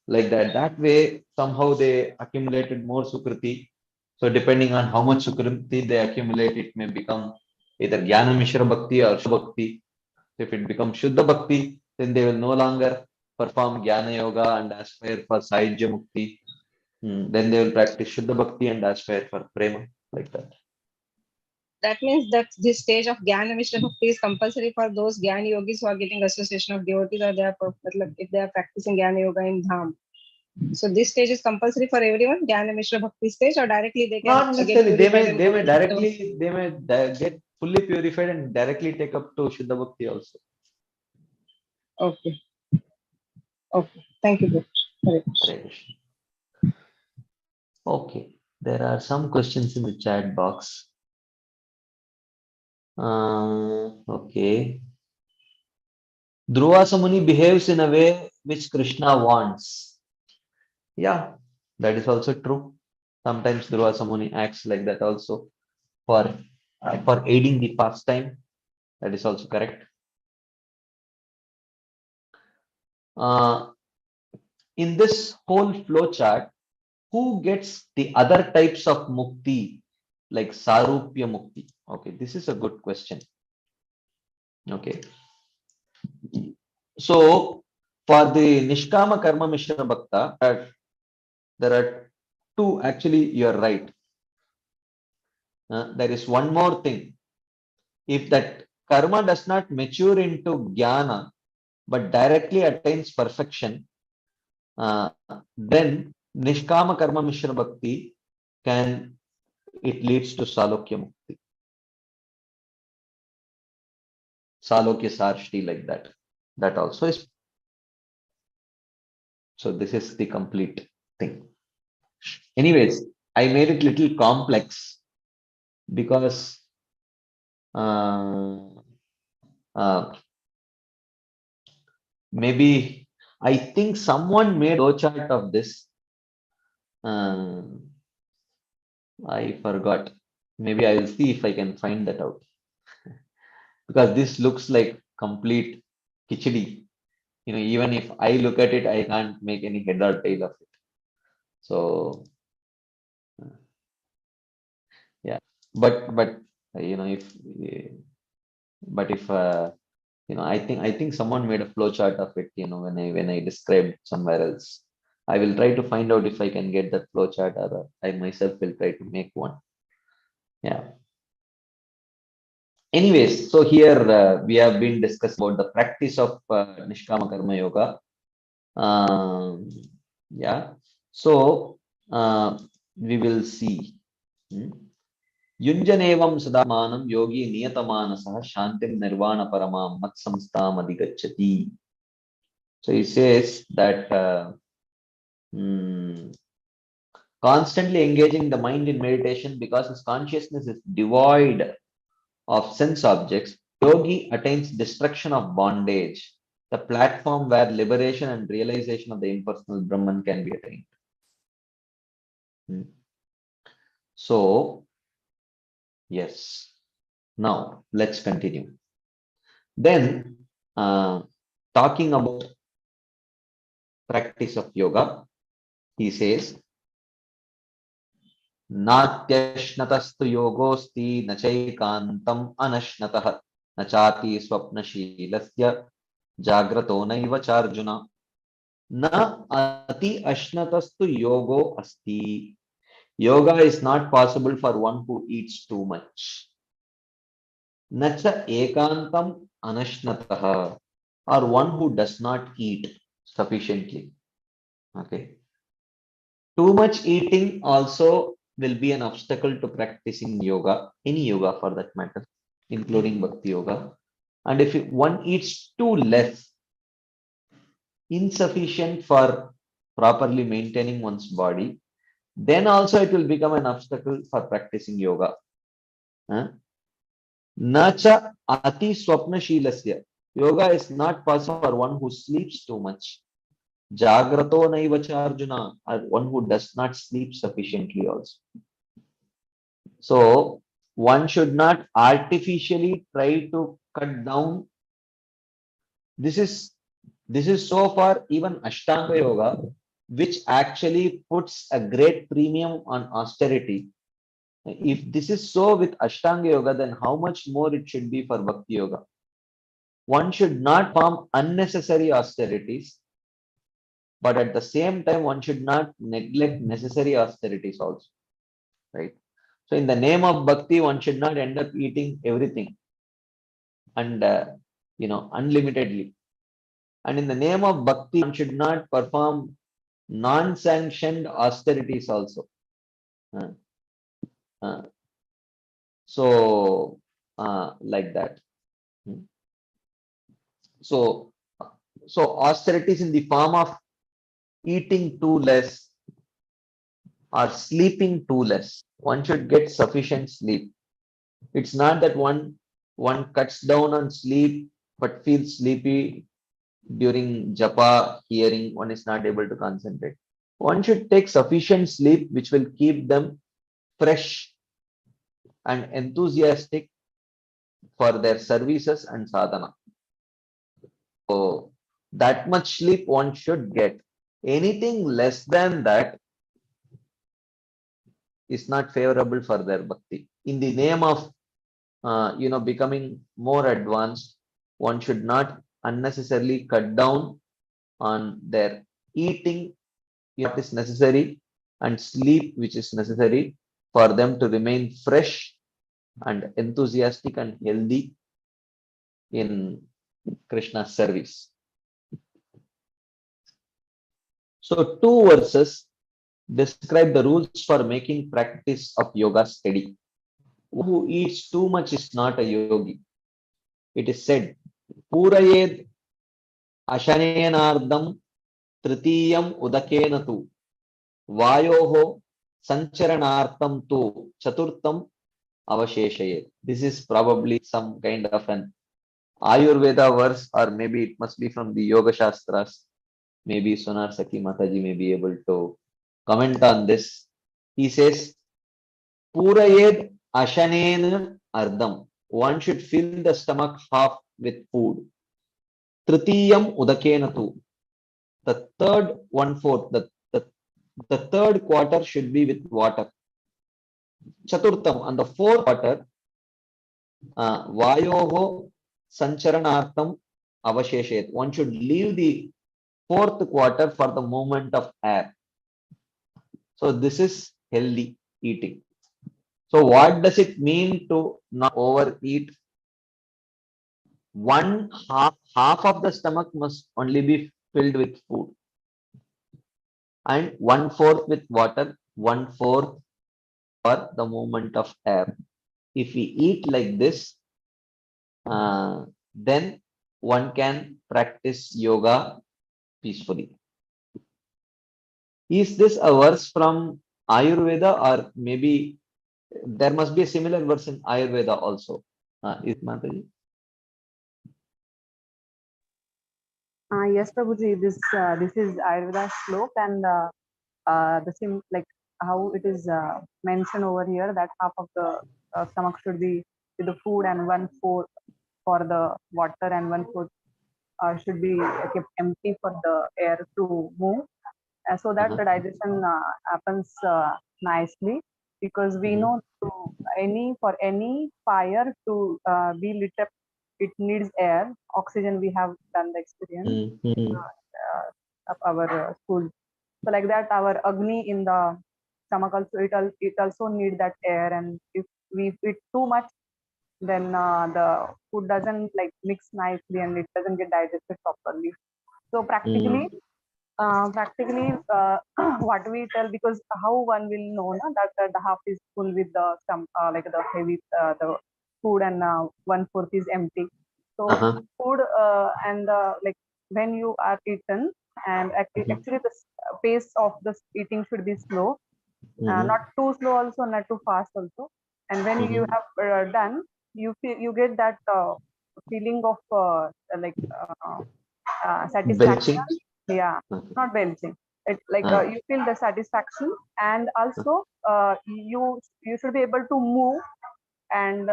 Speaker 1: like that. That way, somehow they accumulated more Sukriti. So depending on how much Sukriti they accumulate, it may become either Jnana Mishra Bhakti or Shuddha Bhakti. If it becomes Shuddha Bhakti, then they will no longer perform Jnana Yoga and aspire for Sahyajya Mukti. Then they will practice Shuddha Bhakti and aspire for Prema, like that.
Speaker 7: That means that this stage of Jnana Mishra Bhakti is compulsory for those Jnana yogis who are getting association of devotees, or they are if they are practicing Jnana Yoga in Dham. So this stage is compulsory for everyone, Jnana Mishra Bhakti stage, or directly they can
Speaker 1: Not
Speaker 7: get
Speaker 1: necessarily.
Speaker 7: purified
Speaker 1: They
Speaker 7: and
Speaker 1: may directly get fully purified and directly take up to Shuddha Bhakti also.
Speaker 7: Okay. Okay. Thank you.
Speaker 1: Hare Krishna. Okay. There are some questions in the chat box. Okay. Dhruva Muni behaves in a way which Krishna wants. Yeah, that is also true. Sometimes Dhruva Muni acts like that also for aiding the pastime. That is also correct. In this whole flow chart, who gets the other types of mukti, like Sarupya Mukti? Okay, this is a good question. Okay. So, for the Nishkama Karma Mishra Bhakta, there are two, actually, you're right. There is one more thing. If that karma does not mature into jnana, but directly attains perfection, then Nishkama Karma Mishra Bhakti it leads to Salokya Mukti. Salokya Sarshti, like that. That also is. So this is the complete thing. Anyways, I made it little complex because maybe I think someone made a chart of this. I forgot. Maybe I will see if I can find that out. Because this looks like complete khichdi. Even if I look at it, I can't make any head or tail of it. So, yeah. but if I think someone made a flow chart of it, when I described somewhere else. I will try to find out if I can get that flow chart, or I myself will try to make one. Yeah. Anyways, so here we have been discussing about the practice of Nishkama Karma Yoga. Yeah. So we will see. Yunjanevam sadamanam yogi niyatamanasah shantim nirvana paramam mat samstam adhigacchati. So he says that constantly engaging the mind in meditation, because his consciousness is devoid of sense objects, yogi attains destruction of bondage, the platform where liberation and realization of the impersonal Brahman can be attained. So, yes. Now, let's continue. Then, talking about practice of yoga, he says, Natyashnatastu yogosti nachaikantam anashnatah nachati swapnashilasya jagrato naiva charjuna na ati ashnatastu yogo asti. Yoga is not possible for one who eats too much. Nacha ekantam anashnatah, or one who does not eat sufficiently. Okay. Too much eating also will be an obstacle to practicing yoga, any yoga for that matter, including Bhakti Yoga. And if one eats too less, insufficient for properly maintaining one's body, then also it will become an obstacle for practicing yoga. Nacha ati swapnashilasya. Yoga is not possible for one who sleeps too much. Jagrato naiva charjuna, or one who does not sleep sufficiently also. So one should not artificially try to cut down. This is so far even Ashtanga Yoga, which actually puts a great premium on austerity. If this is so with Ashtanga Yoga, then how much more it should be for Bhakti Yoga. One should not perform unnecessary austerities, but at the same time, one should not neglect necessary austerities also, right? So in the name of Bhakti, one should not end up eating everything and, unlimitedly. And in the name of Bhakti, one should not perform non-sanctioned austerities also. Like that. So austerities in the form of eating too less or sleeping too less. One should get sufficient sleep. It's not that one cuts down on sleep but feels sleepy during japa hearing. One is not able to concentrate. One should take sufficient sleep which will keep them fresh and enthusiastic for their services and sadhana. So that much sleep one should get. Anything less than that is not favorable for their bhakti. In the name of becoming more advanced, one should not unnecessarily cut down on their eating what is necessary and sleep which is necessary for them to remain fresh and enthusiastic and healthy in Krishna's service. So 2 verses describe the rules for making practice of yoga steady. Who eats too much is not a yogi. It is said, Purayed ashanenardam tritiyam udakena tu vayoho sancharanartam tu chaturtam avasheshayet. This is probably some kind of an Ayurveda verse, or maybe it must be from the Yoga Shastras. Maybe Sonar Saki Mataji may be able to comment on this. He says, Purayed ashanena ardam. One should fill the stomach half with food. Tritiyam udakena tu. The third 1/4, the third quarter should be with water. chaturtham, on the fourth quarter, vayoho sancharanartham avasheshet. One should leave the fourth quarter for the movement of air. So this is healthy eating. So what does it mean to not overeat? Half of the stomach must only be filled with food, and 1/4 with water, 1/4 for the movement of air. If we eat like this, then one can practice yoga peacefully. Is this a verse from Ayurveda, or maybe there must be a similar verse in Ayurveda also? Is Mataji?
Speaker 5: Yes, Prabhuji, this is Ayurveda slok, and the same like how it is mentioned over here that half of the stomach should be with the food and 1/4 for the water and 1/4 should be kept empty for the air to move, so that the digestion happens nicely, because we know for any fire to be lit up, it needs air, oxygen. We have done the experience of our school. So like that, our agni in the stomach also, it also need that air, and if we eat too much, then the food doesn't like mix nicely and it doesn't get digested properly. So practically, what we tell, because how one will know that the half is full with the some like the heavy the food, and 1/4 is empty. So food and like when you are eaten, and actually the pace of the eating should be slow, not too slow also, not too fast also. And when you have done, you get that feeling of like satisfaction.
Speaker 1: Belching?
Speaker 5: Yeah, not belching. It like you feel the satisfaction, and also you should be able to move, and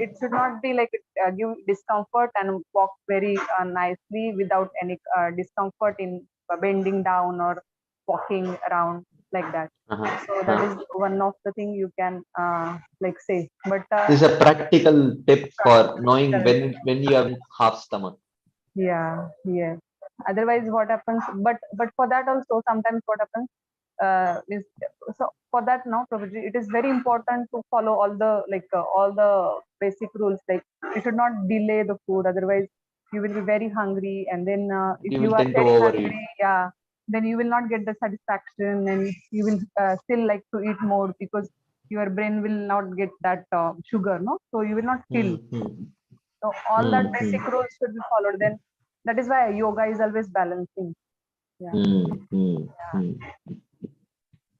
Speaker 5: it should not be like give discomfort, and walk very nicely without any discomfort in bending down or walking around like that. So that is one of the thing you can like say. But
Speaker 1: This is a practical tip for knowing when you have half stomach.
Speaker 5: yeah, yes. Otherwise, what happens? But for that also, sometimes what happens is, so for that now, Prabhuji, it is very important to follow all the basic rules. Like you should not delay the food, otherwise you will be very hungry, and then if
Speaker 1: You
Speaker 5: you
Speaker 1: will
Speaker 5: are
Speaker 1: tend to
Speaker 5: very
Speaker 1: overeat.
Speaker 5: hungry, yeah, then you will not get the satisfaction, and you will still like to eat more, because your brain will not get that sugar, no, so you will not feel. So all that basic rules should be followed. Then that is why yoga is always balancing. Yeah.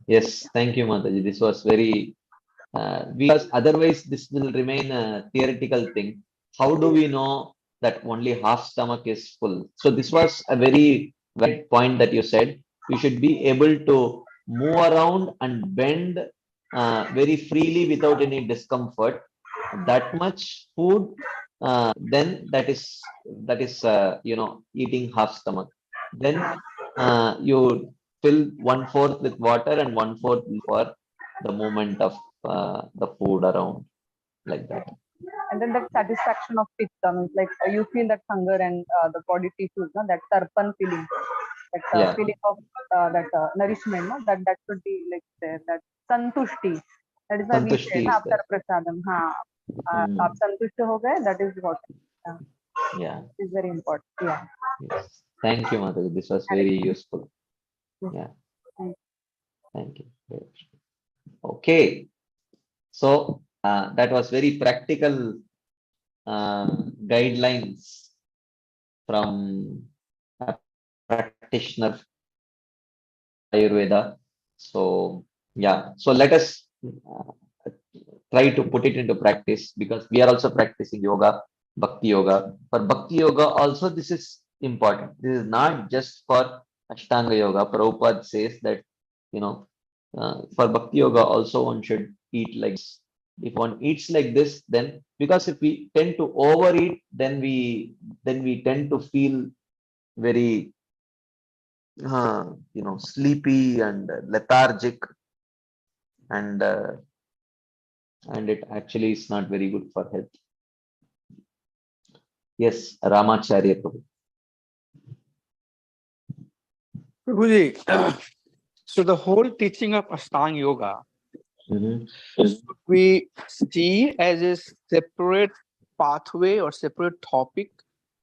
Speaker 1: Yes, thank you, Mataji. This was very because otherwise this will remain a theoretical thing. How do we know that only half stomach is full? So this was a very valid point that you said. We should be able to move around and bend very freely without any discomfort. That much food, then that is eating half stomach. Then you fill 1/4 with water and 1/4 for the movement of the food around, like that.
Speaker 5: And then that satisfaction of pitta means like you feel that hunger, and the body tissues, no, that tarpan feeling, that feeling of that nourishment, no, that should be like there. That santushti, that is why we say
Speaker 1: Santushti
Speaker 5: na
Speaker 1: is there.
Speaker 5: prasadam. Aap santushti ho gaye, that is what.
Speaker 1: Yeah.
Speaker 5: Is very important. Yeah.
Speaker 1: Yes. Thank you, Mataji. This was very useful. Yeah. Thank you. Okay. So that was very practical guidelines from a practitioner Ayurveda. So yeah, so let us try to put it into practice, because we are also practicing yoga, bhakti yoga. For bhakti yoga also this is important. This is not just for Ashtanga yoga. Prabhupada says that for bhakti yoga also one should eat like this. If one eats like this, then, because if we tend to overeat, then we tend to feel very sleepy and lethargic, and and it actually is not very good for health. Yes, Ramacharya Prabhu.
Speaker 2: Prabhuji, so the whole teaching of Ashtanga Yoga,
Speaker 1: Mhm.
Speaker 2: should we see as a separate pathway or separate topic,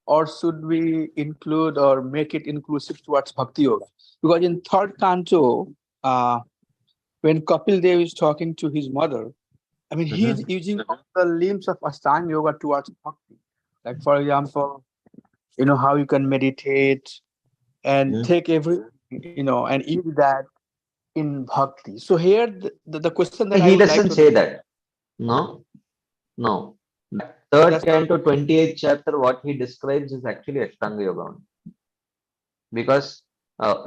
Speaker 2: or should we include or make it inclusive towards Bhakti Yoga? Because in third canto, when Kapil Dev is talking to his mother, I mean, he's using all the limbs of Ashtanga Yoga towards Bhakti. Like, for example, how you can meditate and take everything, and use that in Bhakti. So here, the question that I
Speaker 1: He
Speaker 2: would like
Speaker 1: doesn't
Speaker 2: to
Speaker 1: say that. No, no. Third
Speaker 2: That's
Speaker 1: canto, 28th chapter, what he describes is actually Ashtanga Yoga only. Because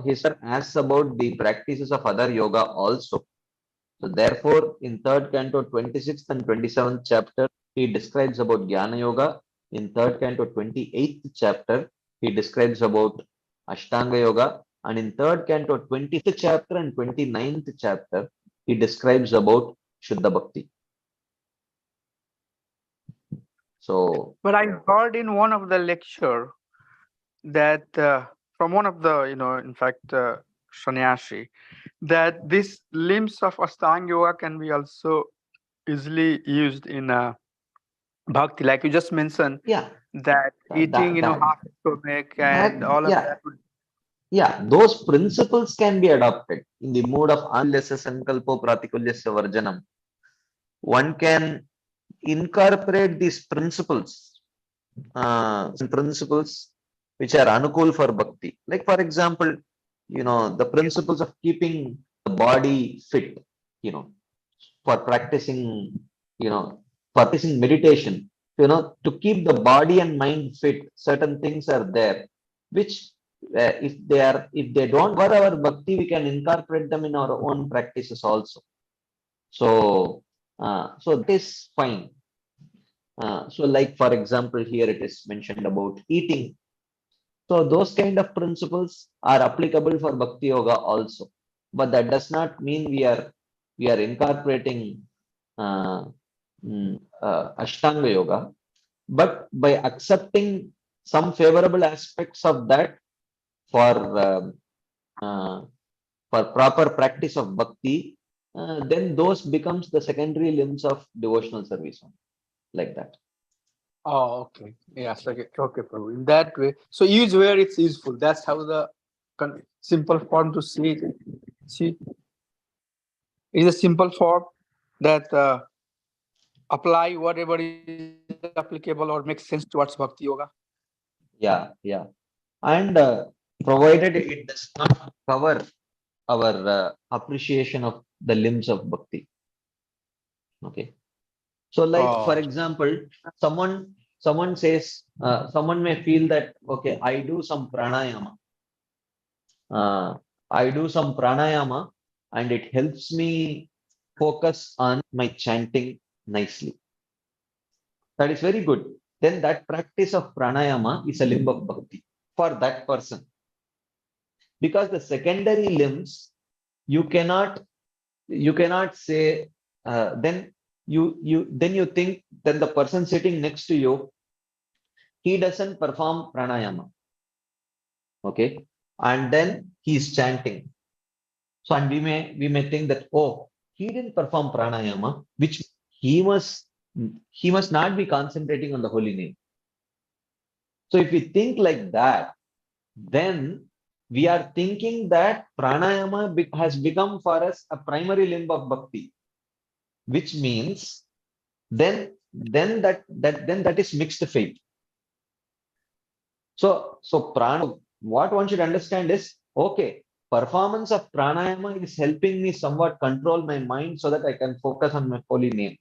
Speaker 1: he asks about the practices of other yoga also. So therefore, in third canto, 26th and 27th chapter, he describes about Jnana Yoga. In third canto, 28th chapter, he describes about Ashtanga Yoga. And in third canto, 20th chapter and 29th chapter, he describes about Shuddha Bhakti. So,
Speaker 2: But I heard in one of the lecture that from one of the, in fact, sannyasi, that these limbs of Ashtanga Yoga can be also easily used in Bhakti, like you just mentioned,
Speaker 1: yeah,
Speaker 2: that eating, half stomach and all of
Speaker 1: yeah,
Speaker 2: that.
Speaker 1: yeah, those principles can be adopted in the mode of Anlyasa Sankalpo Pratikulyasya Varjanam. One can incorporate these principles, which are anukul for bhakti. Like for example, the principles of keeping the body fit, for practicing, meditation, to keep the body and mind fit. Certain things are there, which if they don't cover our bhakti, we can incorporate them in our own practices also. So, that is fine. So like, for example, here it is mentioned about eating. So those kind of principles are applicable for Bhakti Yoga also. But that does not mean we are incorporating Ashtanga Yoga. But by accepting some favorable aspects of that for proper practice of Bhakti, then those becomes the secondary limbs of devotional service, like that.
Speaker 2: Oh, okay. Yes, okay, Prabhu. In that way, so use where it's useful. That's how the simple form to see it. See, it's a simple form that apply whatever is applicable or makes sense towards Bhakti Yoga.
Speaker 1: Yeah, yeah. And provided it does not cover our appreciation of the limbs of bhakti. Okay. So like, for example, someone says, someone may feel that, okay, I do some pranayama. And it helps me focus on my chanting nicely. That is very good. Then that practice of pranayama is a limb of bhakti for that person. Because the secondary limbs, you cannot say, then you think that the person sitting next to you, he doesn't perform pranayama. Okay. And then he's chanting. So, and we may think that, oh, he didn't perform pranayama, which he must not be concentrating on the holy name. So if we think like that, then we are thinking that pranayama has become for us a primary limb of bhakti, which means then that is mixed faith. So prana, what one should understand is, okay, performance of pranayama is helping me somewhat control my mind so that I can focus on my holy name.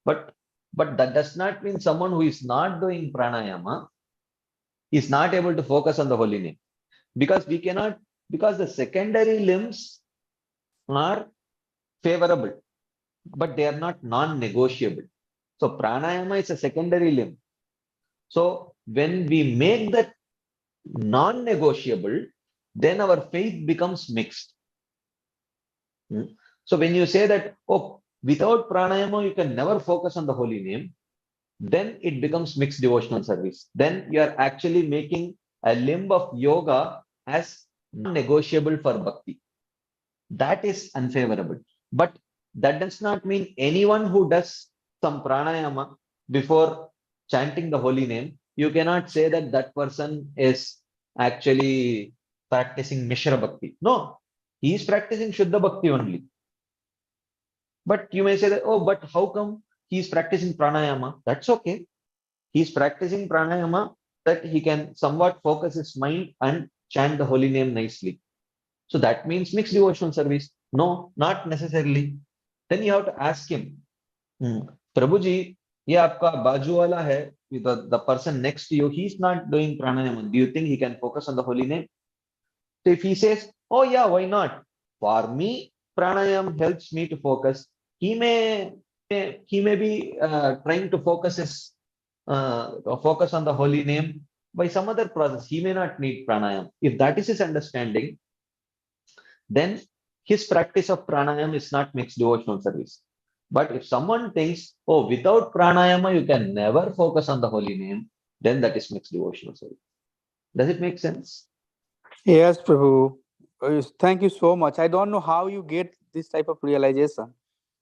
Speaker 1: But that does not mean someone who is not doing pranayama is not able to focus on the holy name. Because the secondary limbs are favorable, but they are not non-negotiable. So pranayama is a secondary limb. So when we make that non-negotiable, then our faith becomes mixed. So when you say that, oh, without pranayama, you can never focus on the holy name. Then it becomes mixed devotional service. Then you are actually making a limb of yoga as non-negotiable for bhakti. That is unfavorable. But that does not mean anyone who does some pranayama before chanting the holy name, you cannot say that that person is actually practicing Mishra Bhakti. No, he is practicing Shuddha Bhakti only. But you may say that, oh, but how come he is practicing pranayama? That's okay. He is practicing pranayama that he can somewhat focus his mind and chant the holy name nicely. So that means mixed devotional service. No, not necessarily. Then you have to ask him, Prabhuji, ye aapka baaju wala hai, the person next to you, he's not doing pranayama. Do you think he can focus on the holy name? So if he says, oh yeah, why not? For me, pranayam helps me to focus. He may be trying to focus on the holy name by some other process. He may not need pranayam. If that is his understanding, then his practice of pranayam is not mixed devotional service. But if someone thinks, oh, without pranayama, you can never focus on the holy name, then that is mixed devotional service. Does it make sense?
Speaker 8: Yes, Prabhu. Thank you so much. I don't know how you get this type of realization.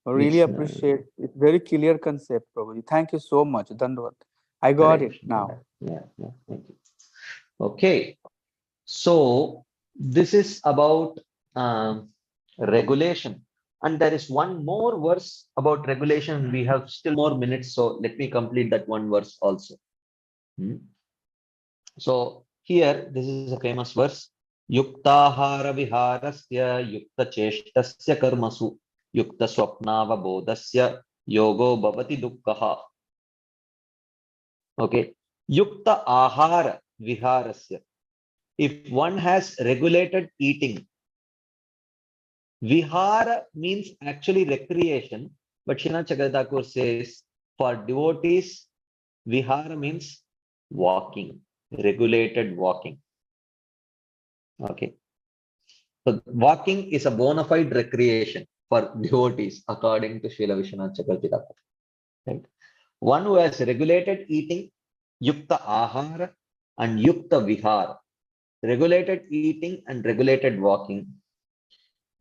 Speaker 8: I really
Speaker 1: Yes,
Speaker 8: appreciate it. It's very clear concept, Prabhu. Thank you so much. Dandavad. I got it now.
Speaker 1: Yeah, thank you. Okay. So this is about regulation. And there is one more verse about regulation. We have still more minutes. So let me complete that one verse also. So here, this is a famous verse. Yuktahara viharasya yukta cheshtasya karmasu yukta swapnava bodhasya yogo bhavati dukkha. Okay. Yukta ahara viharasya. If one has regulated eating, vihara means actually recreation, but Srinath Chakravarti Thakur says for devotees, vihara means walking, regulated walking. Okay. So walking is a bona fide recreation for devotees, according to Srila Vishwanath Chakravarti Thakur. Right? One who has regulated eating, yukta ahara and yukta vihara. Regulated eating and regulated walking.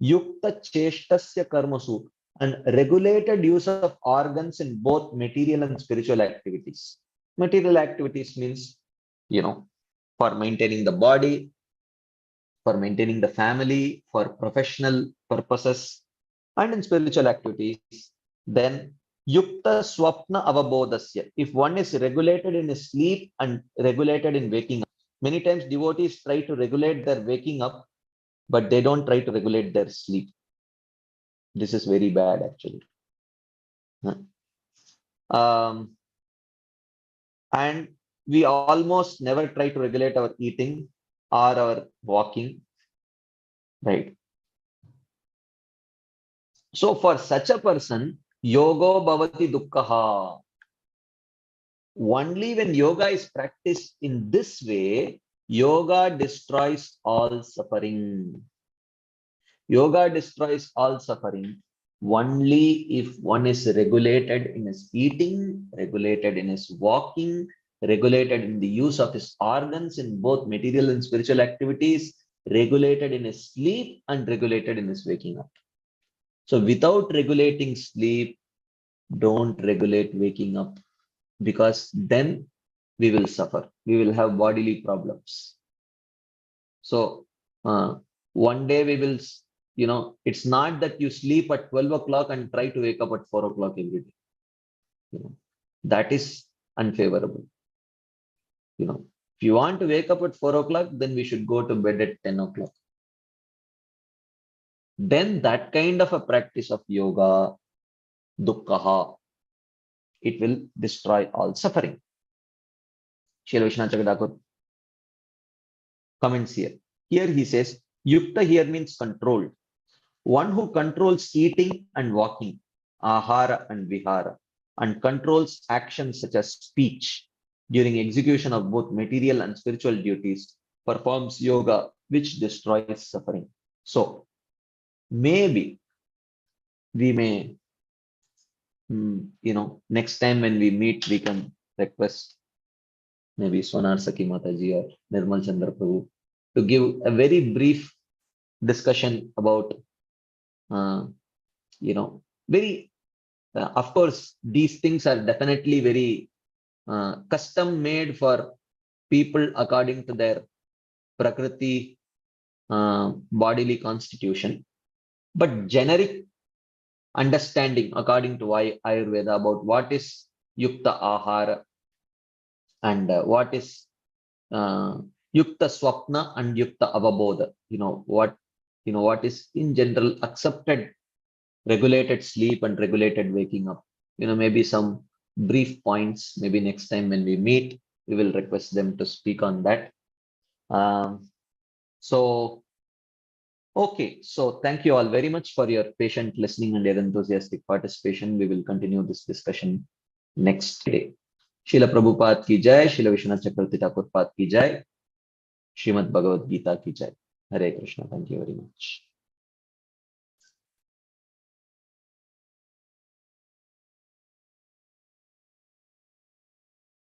Speaker 1: Yukta cheshtasya karmasu and regulated use of organs in both material and spiritual activities. Material activities means, for maintaining the body, for maintaining the family, for professional purposes, and in spiritual activities. Then yukta swapna avabodhasya. If one is regulated in his sleep and regulated in waking up. Many times devotees try to regulate their waking up, but they don't try to regulate their sleep. This is very bad, actually. And we almost never try to regulate our eating or our walking, right? So for such a person, yogo bhavati dukkha. Only when yoga is practiced in this way, yoga destroys all suffering. Yoga destroys all suffering only if one is regulated in his eating, regulated in his walking, regulated in the use of his organs in both material and spiritual activities, regulated in his sleep and regulated in his waking up. So without regulating sleep, don't regulate waking up, because then we will suffer. We will have bodily problems. So one day we will, it's not that you sleep at 12 o'clock and try to wake up at 4 o'clock every day. That is unfavorable. If you want to wake up at 4 o'clock, then we should go to bed at 10 o'clock. Then that kind of a practice of yoga, dukkha, it will destroy all suffering. Srila Vishwanath Chakravarti Thakur comments here. Here he says, yukta here means controlled. One who controls eating and walking, ahara and vihara, and controls actions such as speech during execution of both material and spiritual duties, performs yoga, which destroys suffering. So maybe we may next time when we meet, we can request maybe Sonar Saki Mataji or Nirmal Chandra Prabhu to give a very brief discussion about, very, of course, these things are definitely very custom made for people according to their Prakriti bodily constitution, but generic understanding according to Ayurveda about what is Yukta Ahara and what is Yukta Swapna and Yukta Avabodha. What is in general accepted regulated sleep and regulated waking up. Maybe some brief points. Maybe next time when we meet, we will request them to speak on that. Okay, so thank you all very much for your patient listening and your enthusiastic participation. We will continue this discussion next day. Srila Prabhupada ki jai, Srila Vishwanath Chakravarti Thakur Pad ki jai, Srimad Bhagavad Gita ki jai. Hare Krishna. Thank you very much.